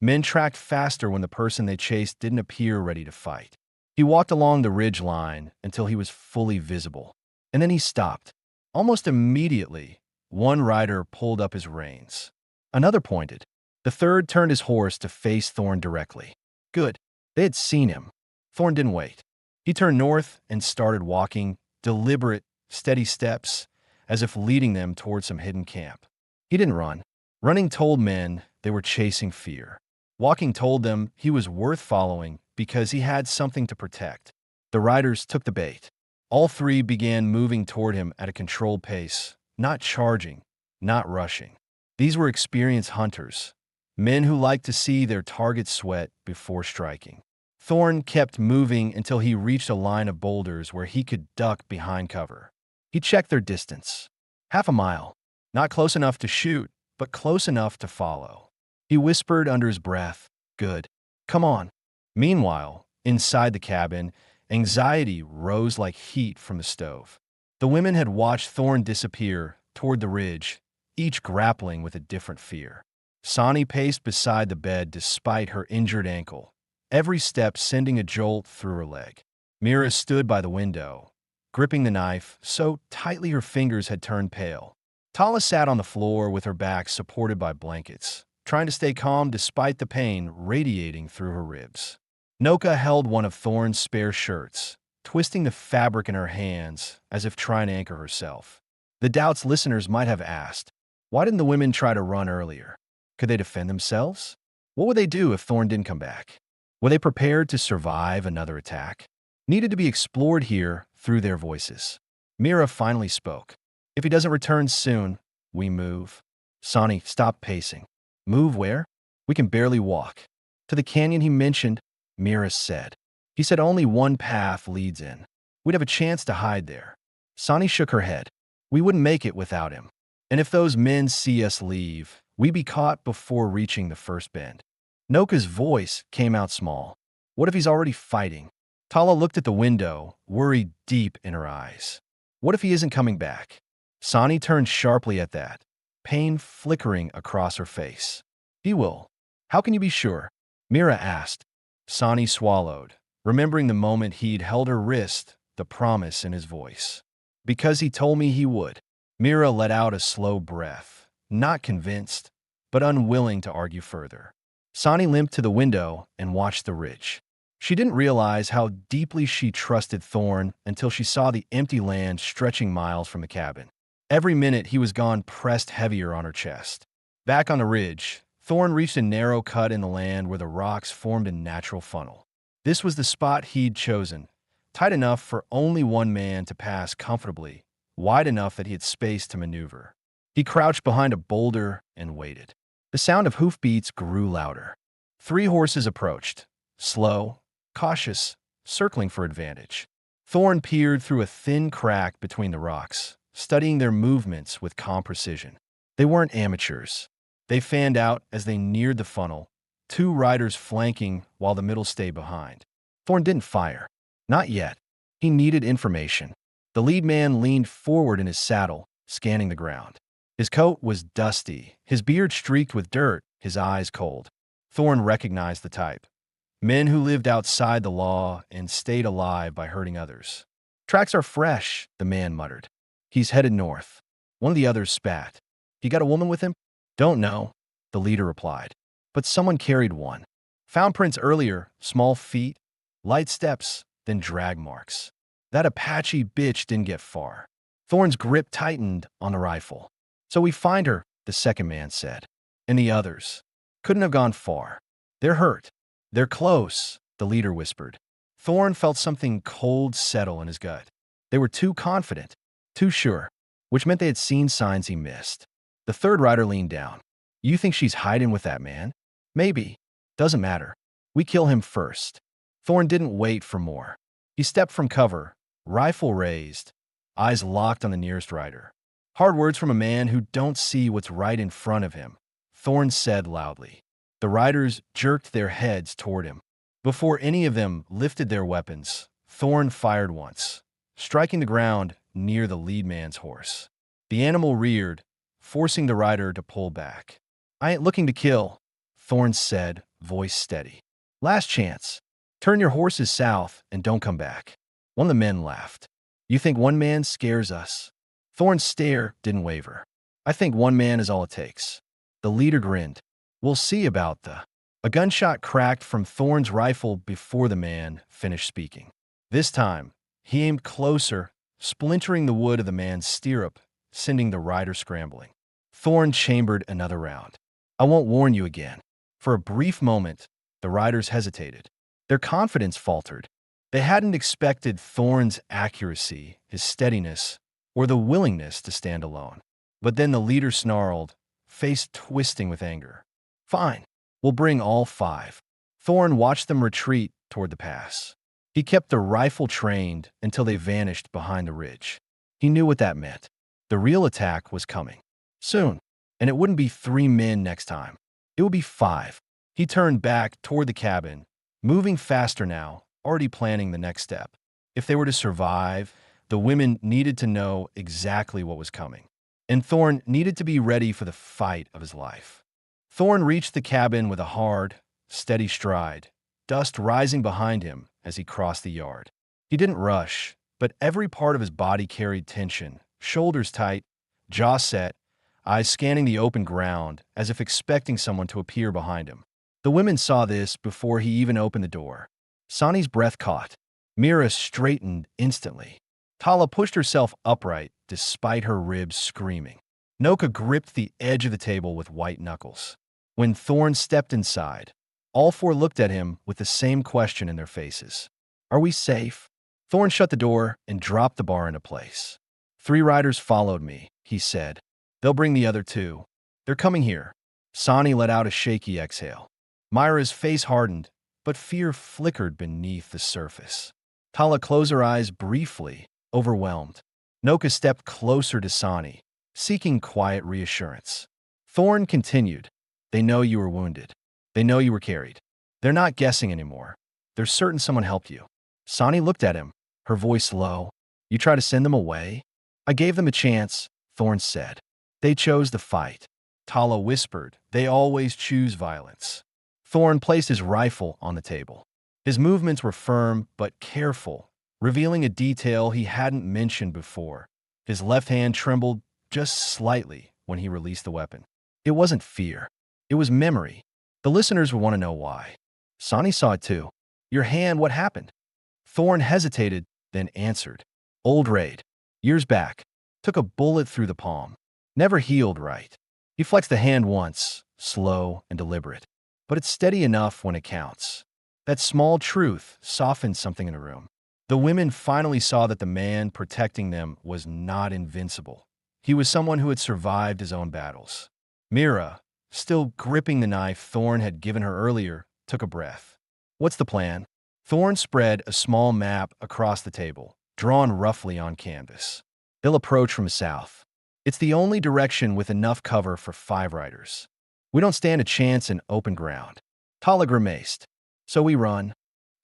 Men tracked faster when the person they chased didn't appear ready to fight. He walked along the ridge line until he was fully visible, and then he stopped. Almost immediately, one rider pulled up his reins. Another pointed. The third turned his horse to face Thorn directly. Good. They had seen him. Thorn didn't wait. He turned north and started walking, deliberate, steady steps, as if leading them toward some hidden camp. He didn't run. Running told men they were chasing fear. Walking told them he was worth following because he had something to protect. The riders took the bait. All three began moving toward him at a controlled pace, not charging, not rushing. These were experienced hunters, men who liked to see their target sweat before striking. Thorn kept moving until he reached a line of boulders where he could duck behind cover. He checked their distance. Half a mile. Not close enough to shoot, but close enough to follow. He whispered under his breath, "Good. Come on." Meanwhile, inside the cabin, anxiety rose like heat from the stove. The women had watched Thorn disappear toward the ridge, each grappling with a different fear. Sani paced beside the bed despite her injured ankle, every step sending a jolt through her leg. Mira stood by the window, gripping the knife so tightly her fingers had turned pale. Tala sat on the floor with her back supported by blankets, trying to stay calm despite the pain radiating through her ribs. Noka held one of Thorn's spare shirts, twisting the fabric in her hands as if trying to anchor herself. The doubts listeners might have asked, why didn't the women try to run earlier? Could they defend themselves? What would they do if Thorn didn't come back? Were they prepared to survive another attack? Needed to be explored here through their voices. Mira finally spoke. If he doesn't return soon, we move. Sani, stop pacing. Move where? We can barely walk. To the canyon he mentioned, Mira said. He said only one path leads in. We'd have a chance to hide there. Sani shook her head. We wouldn't make it without him. And if those men see us leave, we'd be caught before reaching the first bend. Noka's voice came out small. What if he's already fighting? Tala looked at the window, worry deep in her eyes. What if he isn't coming back? Sani turned sharply at that, pain flickering across her face. He will. How can you be sure? Mira asked. Sani swallowed, remembering the moment he'd held her wrist, the promise in his voice. Because he told me he would. Mira let out a slow breath, not convinced, but unwilling to argue further. Sani limped to the window and watched the ridge. She didn't realize how deeply she trusted Thorn until she saw the empty land stretching miles from the cabin. Every minute he was gone pressed heavier on her chest. Back on the ridge, Thorn reached a narrow cut in the land where the rocks formed a natural funnel. This was the spot he'd chosen, tight enough for only one man to pass comfortably, wide enough that he had space to maneuver. He crouched behind a boulder and waited. The sound of hoofbeats grew louder. 3 horses approached, slow, cautious, circling for advantage. Thorn peered through a thin crack between the rocks, studying their movements with calm precision. They weren't amateurs. They fanned out as they neared the funnel, 2 riders flanking while the middle stayed behind. Thorn didn't fire. Not yet. He needed information. The lead man leaned forward in his saddle, scanning the ground. His coat was dusty, his beard streaked with dirt, his eyes cold. Thorn recognized the type. Men who lived outside the law and stayed alive by hurting others. Tracks are fresh, the man muttered. He's headed north. One of the others spat. He got a woman with him? Don't know, the leader replied. But someone carried one. Found prints earlier, small feet, light steps, then drag marks. That Apache bitch didn't get far. Thorn's grip tightened on the rifle. So we find her, the second man said. And the others. Couldn't have gone far. They're hurt. They're close, the leader whispered. Thorn felt something cold settle in his gut. They were too confident, too sure, which meant they had seen signs he missed. The third rider leaned down. You think she's hiding with that man? Maybe. Doesn't matter. We kill him first. Thorn didn't wait for more. He stepped from cover, rifle raised, eyes locked on the nearest rider. Hard words from a man who don't see what's right in front of him, Thorn said loudly. The riders jerked their heads toward him. Before any of them lifted their weapons, Thorn fired once, striking the ground near the lead man's horse. The animal reared, forcing the rider to pull back. I ain't looking to kill, Thorn said, voice steady. Last chance. Turn your horses south and don't come back. One of the men laughed. You think one man scares us? Thorn's stare didn't waver. I think one man is all it takes. The leader grinned. We'll see about the... A gunshot cracked from Thorn's rifle before the man finished speaking. This time, he aimed closer, splintering the wood of the man's stirrup, sending the rider scrambling. Thorn chambered another round. I won't warn you again. For a brief moment, the riders hesitated. Their confidence faltered. They hadn't expected Thorn's accuracy, his steadiness, or the willingness to stand alone. But then the leader snarled, face twisting with anger. Fine, we'll bring all 5. Thorn watched them retreat toward the pass. He kept the rifle trained until they vanished behind the ridge. He knew what that meant. The real attack was coming. Soon. And it wouldn't be 3 men next time. It would be 5. He turned back toward the cabin, moving faster now, already planning the next step. If they were to survive, the women needed to know exactly what was coming. And Thorn needed to be ready for the fight of his life. Thorn reached the cabin with a hard, steady stride, dust rising behind him as he crossed the yard. He didn't rush, but every part of his body carried tension, shoulders tight, jaw set, eyes scanning the open ground as if expecting someone to appear behind him. The women saw this before he even opened the door. Sani's breath caught. Mira straightened instantly. Tala pushed herself upright despite her ribs screaming. Noka gripped the edge of the table with white knuckles. When Thorn stepped inside, all 4 looked at him with the same question in their faces. Are we safe? Thorn shut the door and dropped the bar into place. 3 riders followed me, he said. They'll bring the other 2. They're coming here. Sani let out a shaky exhale. Myra's face hardened, but fear flickered beneath the surface. Tala closed her eyes briefly, overwhelmed. Noka stepped closer to Sani, seeking quiet reassurance. Thorn continued. They know you were wounded. They know you were carried. They're not guessing anymore. They're certain someone helped you. Sani looked at him, her voice low. You try to send them away? I gave them a chance, Thorn said. They chose to fight. Tala whispered. They always choose violence. Thorn placed his rifle on the table. His movements were firm but careful, revealing a detail he hadn't mentioned before. His left hand trembled just slightly when he released the weapon. It wasn't fear. It was memory. The listeners would want to know why. Sani saw it too. Your hand, what happened? Thorn hesitated, then answered. Old raid. Years back. Took a bullet through the palm. Never healed right. He flexed the hand once, slow and deliberate. But it's steady enough when it counts. That small truth softened something in the room. The women finally saw that the man protecting them was not invincible. He was someone who had survived his own battles. Mira, still gripping the knife Thorn had given her earlier, took a breath. What's the plan? Thorn spread a small map across the table, drawn roughly on canvas. They'll approach from the south. It's the only direction with enough cover for 5 riders. We don't stand a chance in open ground. Tala grimaced. So we run.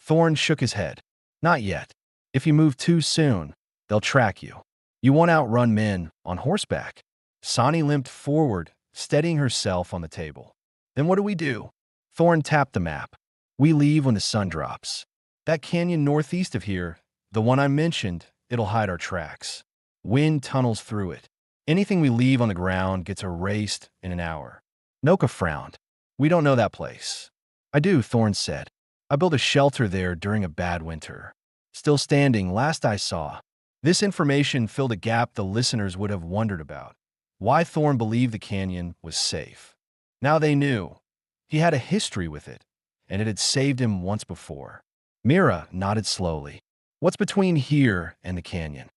Thorn shook his head. Not yet. If you move too soon, they'll track you. You won't outrun men on horseback. Sani limped forward, steadying herself on the table. Then what do we do? Thorn tapped the map. We leave when the sun drops. That canyon northeast of here, the one I mentioned, it'll hide our tracks. Wind tunnels through it. Anything we leave on the ground gets erased in an hour. Noka frowned. We don't know that place. I do, Thorn said. I built a shelter there during a bad winter. Still standing last I saw. This information filled a gap the listeners would have wondered about. Why Thorn believed the canyon was safe. Now they knew. He had a history with it, and it had saved him once before. Mira nodded slowly. What's between here and the canyon?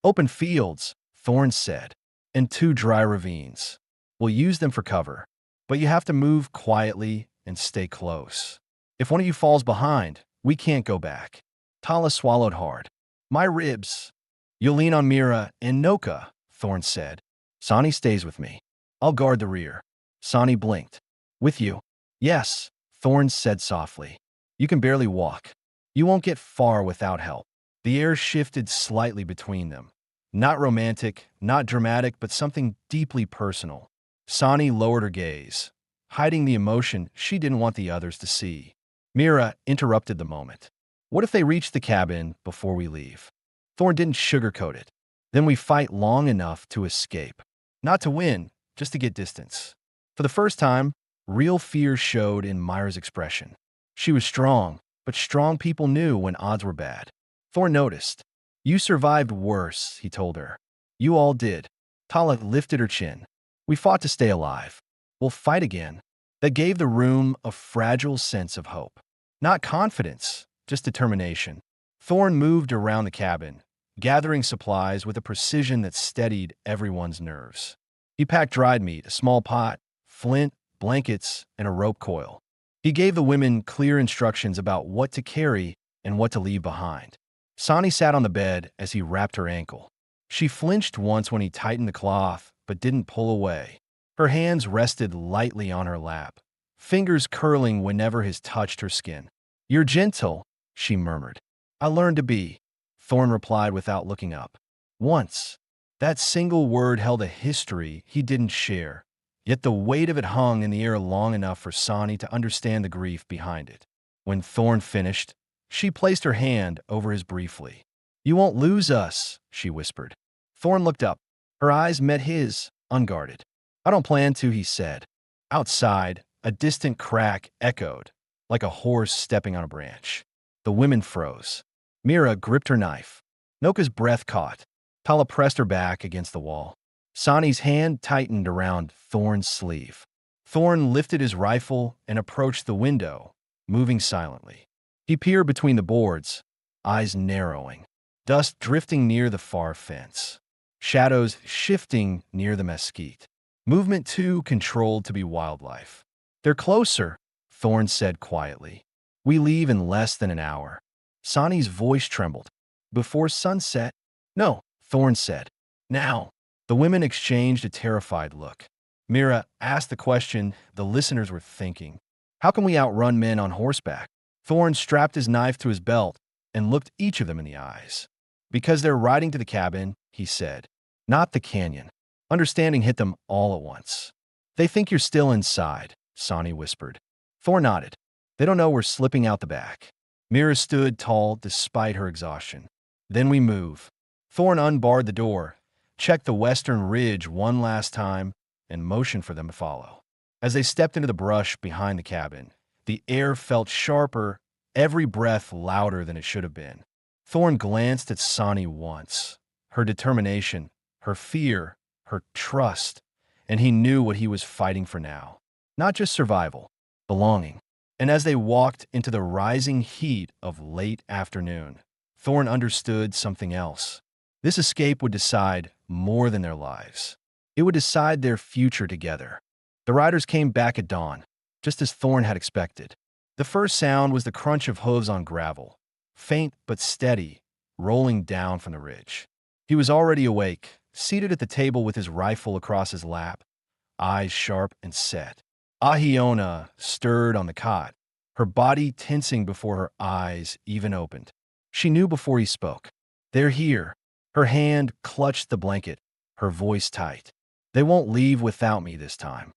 Open fields, Thorn said, and 2 dry ravines. We'll use them for cover, but you have to move quietly and stay close. If one of you falls behind, we can't go back. Tala swallowed hard. My ribs. You'll lean on Mira and Noka, Thorn said. Sani stays with me. I'll guard the rear. Sani blinked. With you? Yes, Thorn said softly. You can barely walk. You won't get far without help. The air shifted slightly between them. Not romantic, not dramatic, but something deeply personal. Sani lowered her gaze, hiding the emotion she didn't want the others to see. Mira interrupted the moment. What if they reach the cabin before we leave? Thorn didn't sugarcoat it. Then we fight long enough to escape. Not to win, just to get distance. For the first time, real fear showed in Myra's expression. She was strong, but strong people knew when odds were bad. Thorn noticed. You survived worse, he told her. You all did. Tala lifted her chin. We fought to stay alive. We'll fight again. That gave the room a fragile sense of hope. Not confidence, just determination. Thorn moved around the cabin, gathering supplies with a precision that steadied everyone's nerves. He packed dried meat, a small pot, flint, blankets, and a rope coil. He gave the women clear instructions about what to carry and what to leave behind. Sani sat on the bed as he wrapped her ankle. She flinched once when he tightened the cloth, but didn't pull away. Her hands rested lightly on her lap, fingers curling whenever his touched her skin. You're gentle, she murmured. I learned to be, Thorn replied without looking up. Once. That single word held a history he didn't share, yet the weight of it hung in the air long enough for Sani to understand the grief behind it. When Thorn finished, she placed her hand over his briefly. You won't lose us, she whispered. Thorn looked up. Her eyes met his, unguarded. I don't plan to, he said. Outside, a distant crack echoed, like a horse stepping on a branch. The women froze. Mira gripped her knife. Noka's breath caught. Tala pressed her back against the wall. Sani's hand tightened around Thorn's sleeve. Thorn lifted his rifle and approached the window, moving silently. He peered between the boards, eyes narrowing, dust drifting near the far fence, shadows shifting near the mesquite. Movement too controlled to be wildlife. They're closer, Thorn said quietly. We leave in less than an hour. Sani's voice trembled. Before sunset? No, Thorn said. Now. The women exchanged a terrified look. Mira asked the question the listeners were thinking. How can we outrun men on horseback? Thorn strapped his knife to his belt and looked each of them in the eyes. Because they're riding to the cabin, he said. Not the canyon. Understanding hit them all at once. They think you're still inside, Sani whispered. Thorn nodded. They don't know we're slipping out the back. Mira stood tall despite her exhaustion. Then we move. Thorn unbarred the door, checked the western ridge one last time, and motioned for them to follow. As they stepped into the brush behind the cabin, the air felt sharper, every breath louder than it should have been. Thorn glanced at Sani once. Her determination, her fear, her trust, and he knew what he was fighting for now. Not just survival, belonging. And as they walked into the rising heat of late afternoon, Thorn understood something else. This escape would decide more than their lives. It would decide their future together. The riders came back at dawn, just as Thorn had expected. The first sound was the crunch of hooves on gravel, faint but steady, rolling down from the ridge. He was already awake, seated at the table with his rifle across his lap, eyes sharp and set. Ahiona stirred on the cot, her body tensing before her eyes even opened. She knew before he spoke. They're here. Her hand clutched the blanket, her voice tight. They won't leave without me this time.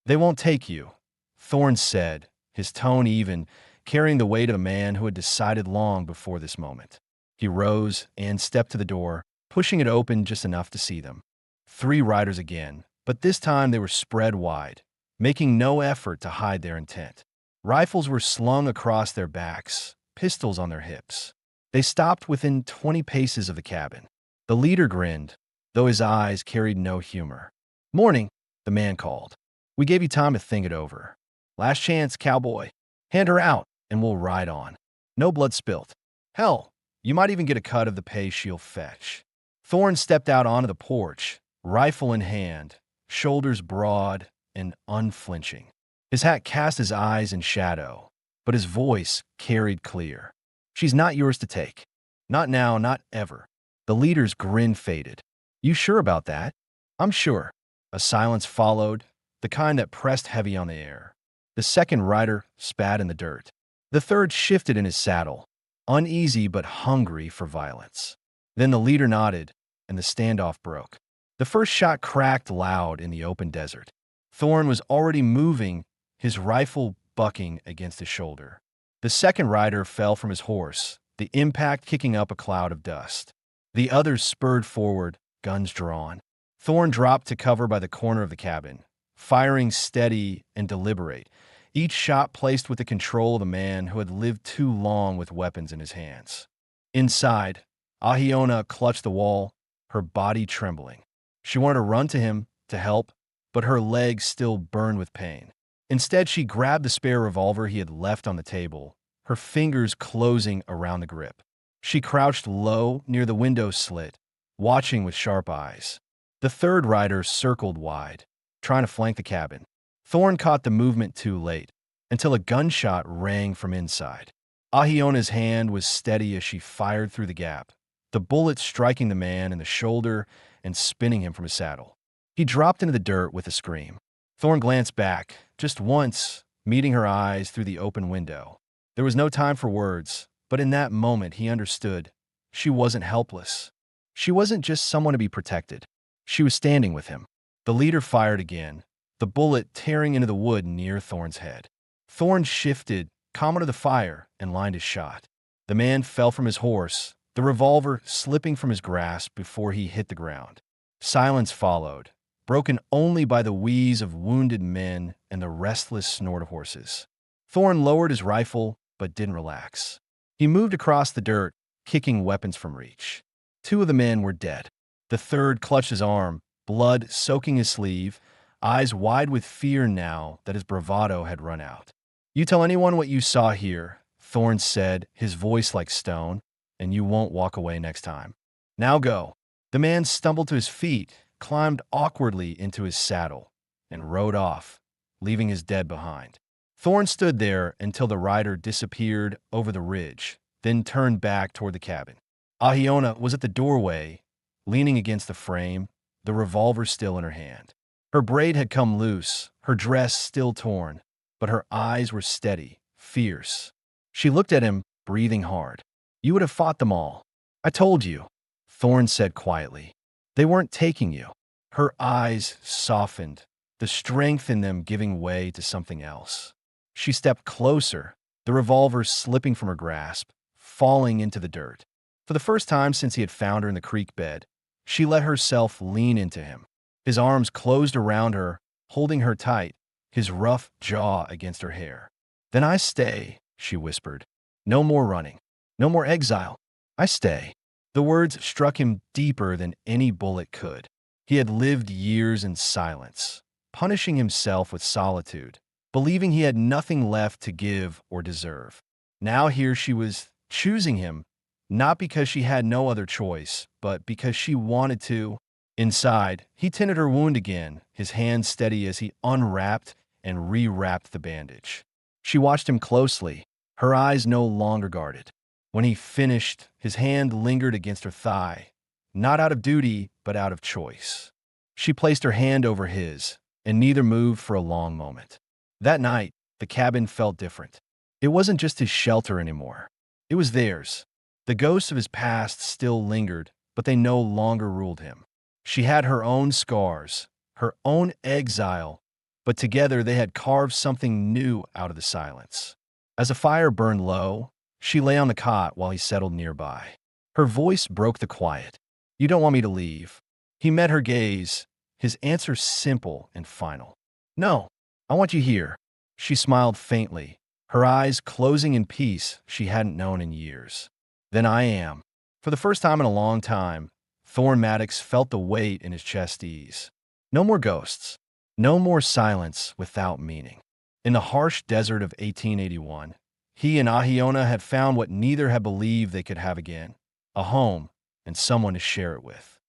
They won't take you, Thorn said, his tone even, carrying the weight of a man who had decided long before this moment. He rose and stepped to the door, pushing it open just enough to see them. 3 riders again, but this time they were spread wide, making no effort to hide their intent. Rifles were slung across their backs, pistols on their hips. They stopped within 20 paces of the cabin. The leader grinned, though his eyes carried no humor. Morning, the man called. We gave you time to think it over. Last chance, cowboy. Hand her out, and we'll ride on. No blood spilt. Hell, you might even get a cut of the pay she'll fetch. Thorn stepped out onto the porch, rifle in hand, shoulders broad and unflinching. His hat cast his eyes in shadow, but his voice carried clear. She's not yours to take. Not now, not ever. The leader's grin faded. You sure about that? I'm sure. A silence followed, the kind that pressed heavy on the air. The second rider spat in the dirt. The third shifted in his saddle, uneasy but hungry for violence. Then the leader nodded, and the standoff broke. The first shot cracked loud in the open desert. Thorn was already moving, his rifle bucking against his shoulder. The second rider fell from his horse, the impact kicking up a cloud of dust. The others spurred forward, guns drawn. Thorn dropped to cover by the corner of the cabin, firing steady and deliberate, each shot placed with the control of a man who had lived too long with weapons in his hands. Inside, Ahiona clutched the wall, her body trembling. She wanted to run to him, to help, but her legs still burned with pain. Instead, she grabbed the spare revolver he had left on the table, her fingers closing around the grip. She crouched low near the window slit, watching with sharp eyes. The third rider circled wide, trying to flank the cabin. Thorn caught the movement too late, until a gunshot rang from inside. Ahiona's hand was steady as she fired through the gap, the bullet striking the man in the shoulder and spinning him from his saddle. He dropped into the dirt with a scream. Thorn glanced back, just once, meeting her eyes through the open window. There was no time for words, but in that moment he understood. She wasn't helpless. She wasn't just someone to be protected. She was standing with him. The leader fired again, the bullet tearing into the wood near Thorn's head. Thorn shifted, commented the fire, and lined his shot. The man fell from his horse, the revolver slipping from his grasp before he hit the ground. Silence followed, broken only by the wheeze of wounded men and the restless snort of horses. Thorn lowered his rifle, but didn't relax. He moved across the dirt, kicking weapons from reach. Two of the men were dead. The third clutched his arm, blood soaking his sleeve, eyes wide with fear now that his bravado had run out. "You tell anyone what you saw here," Thorn said, his voice like stone, "and you won't walk away next time. Now go." The man stumbled to his feet, climbed awkwardly into his saddle, and rode off, leaving his dead behind. Thorn stood there until the rider disappeared over the ridge, then turned back toward the cabin. Ahiona was at the doorway, leaning against the frame, the revolver still in her hand. Her braid had come loose, her dress still torn, but her eyes were steady, fierce. She looked at him, breathing hard. "You would have fought them all. I told you," Thorn said quietly. "They weren't taking you." Her eyes softened, the strength in them giving way to something else. She stepped closer, the revolver slipping from her grasp, falling into the dirt. For the first time since he had found her in the creek bed, she let herself lean into him. His arms closed around her, holding her tight, his rough jaw against her hair. "Then I stay," she whispered. "No more running. No more exile. I stay." The words struck him deeper than any bullet could. He had lived years in silence, punishing himself with solitude, believing he had nothing left to give or deserve. Now here she was choosing him, not because she had no other choice, but because she wanted to. Inside, he tended her wound again, his hand steady as he unwrapped and rewrapped the bandage. She watched him closely, her eyes no longer guarded. When he finished, his hand lingered against her thigh, not out of duty, but out of choice. She placed her hand over his, and neither moved for a long moment. That night, the cabin felt different. It wasn't just his shelter anymore. It was theirs. The ghosts of his past still lingered, but they no longer ruled him. She had her own scars, her own exile, but together they had carved something new out of the silence. As a fire burned low, she lay on the cot while he settled nearby. Her voice broke the quiet. "You don't want me to leave." He met her gaze, his answer simple and final. "No, I want you here." She smiled faintly, her eyes closing in peace she hadn't known in years. "Then I am." For the first time in a long time, Thorn Maddox felt the weight in his chest ease. No more ghosts. No more silence without meaning. In the harsh desert of 1881, he and Ahiona had found what neither had believed they could have again: a home and someone to share it with.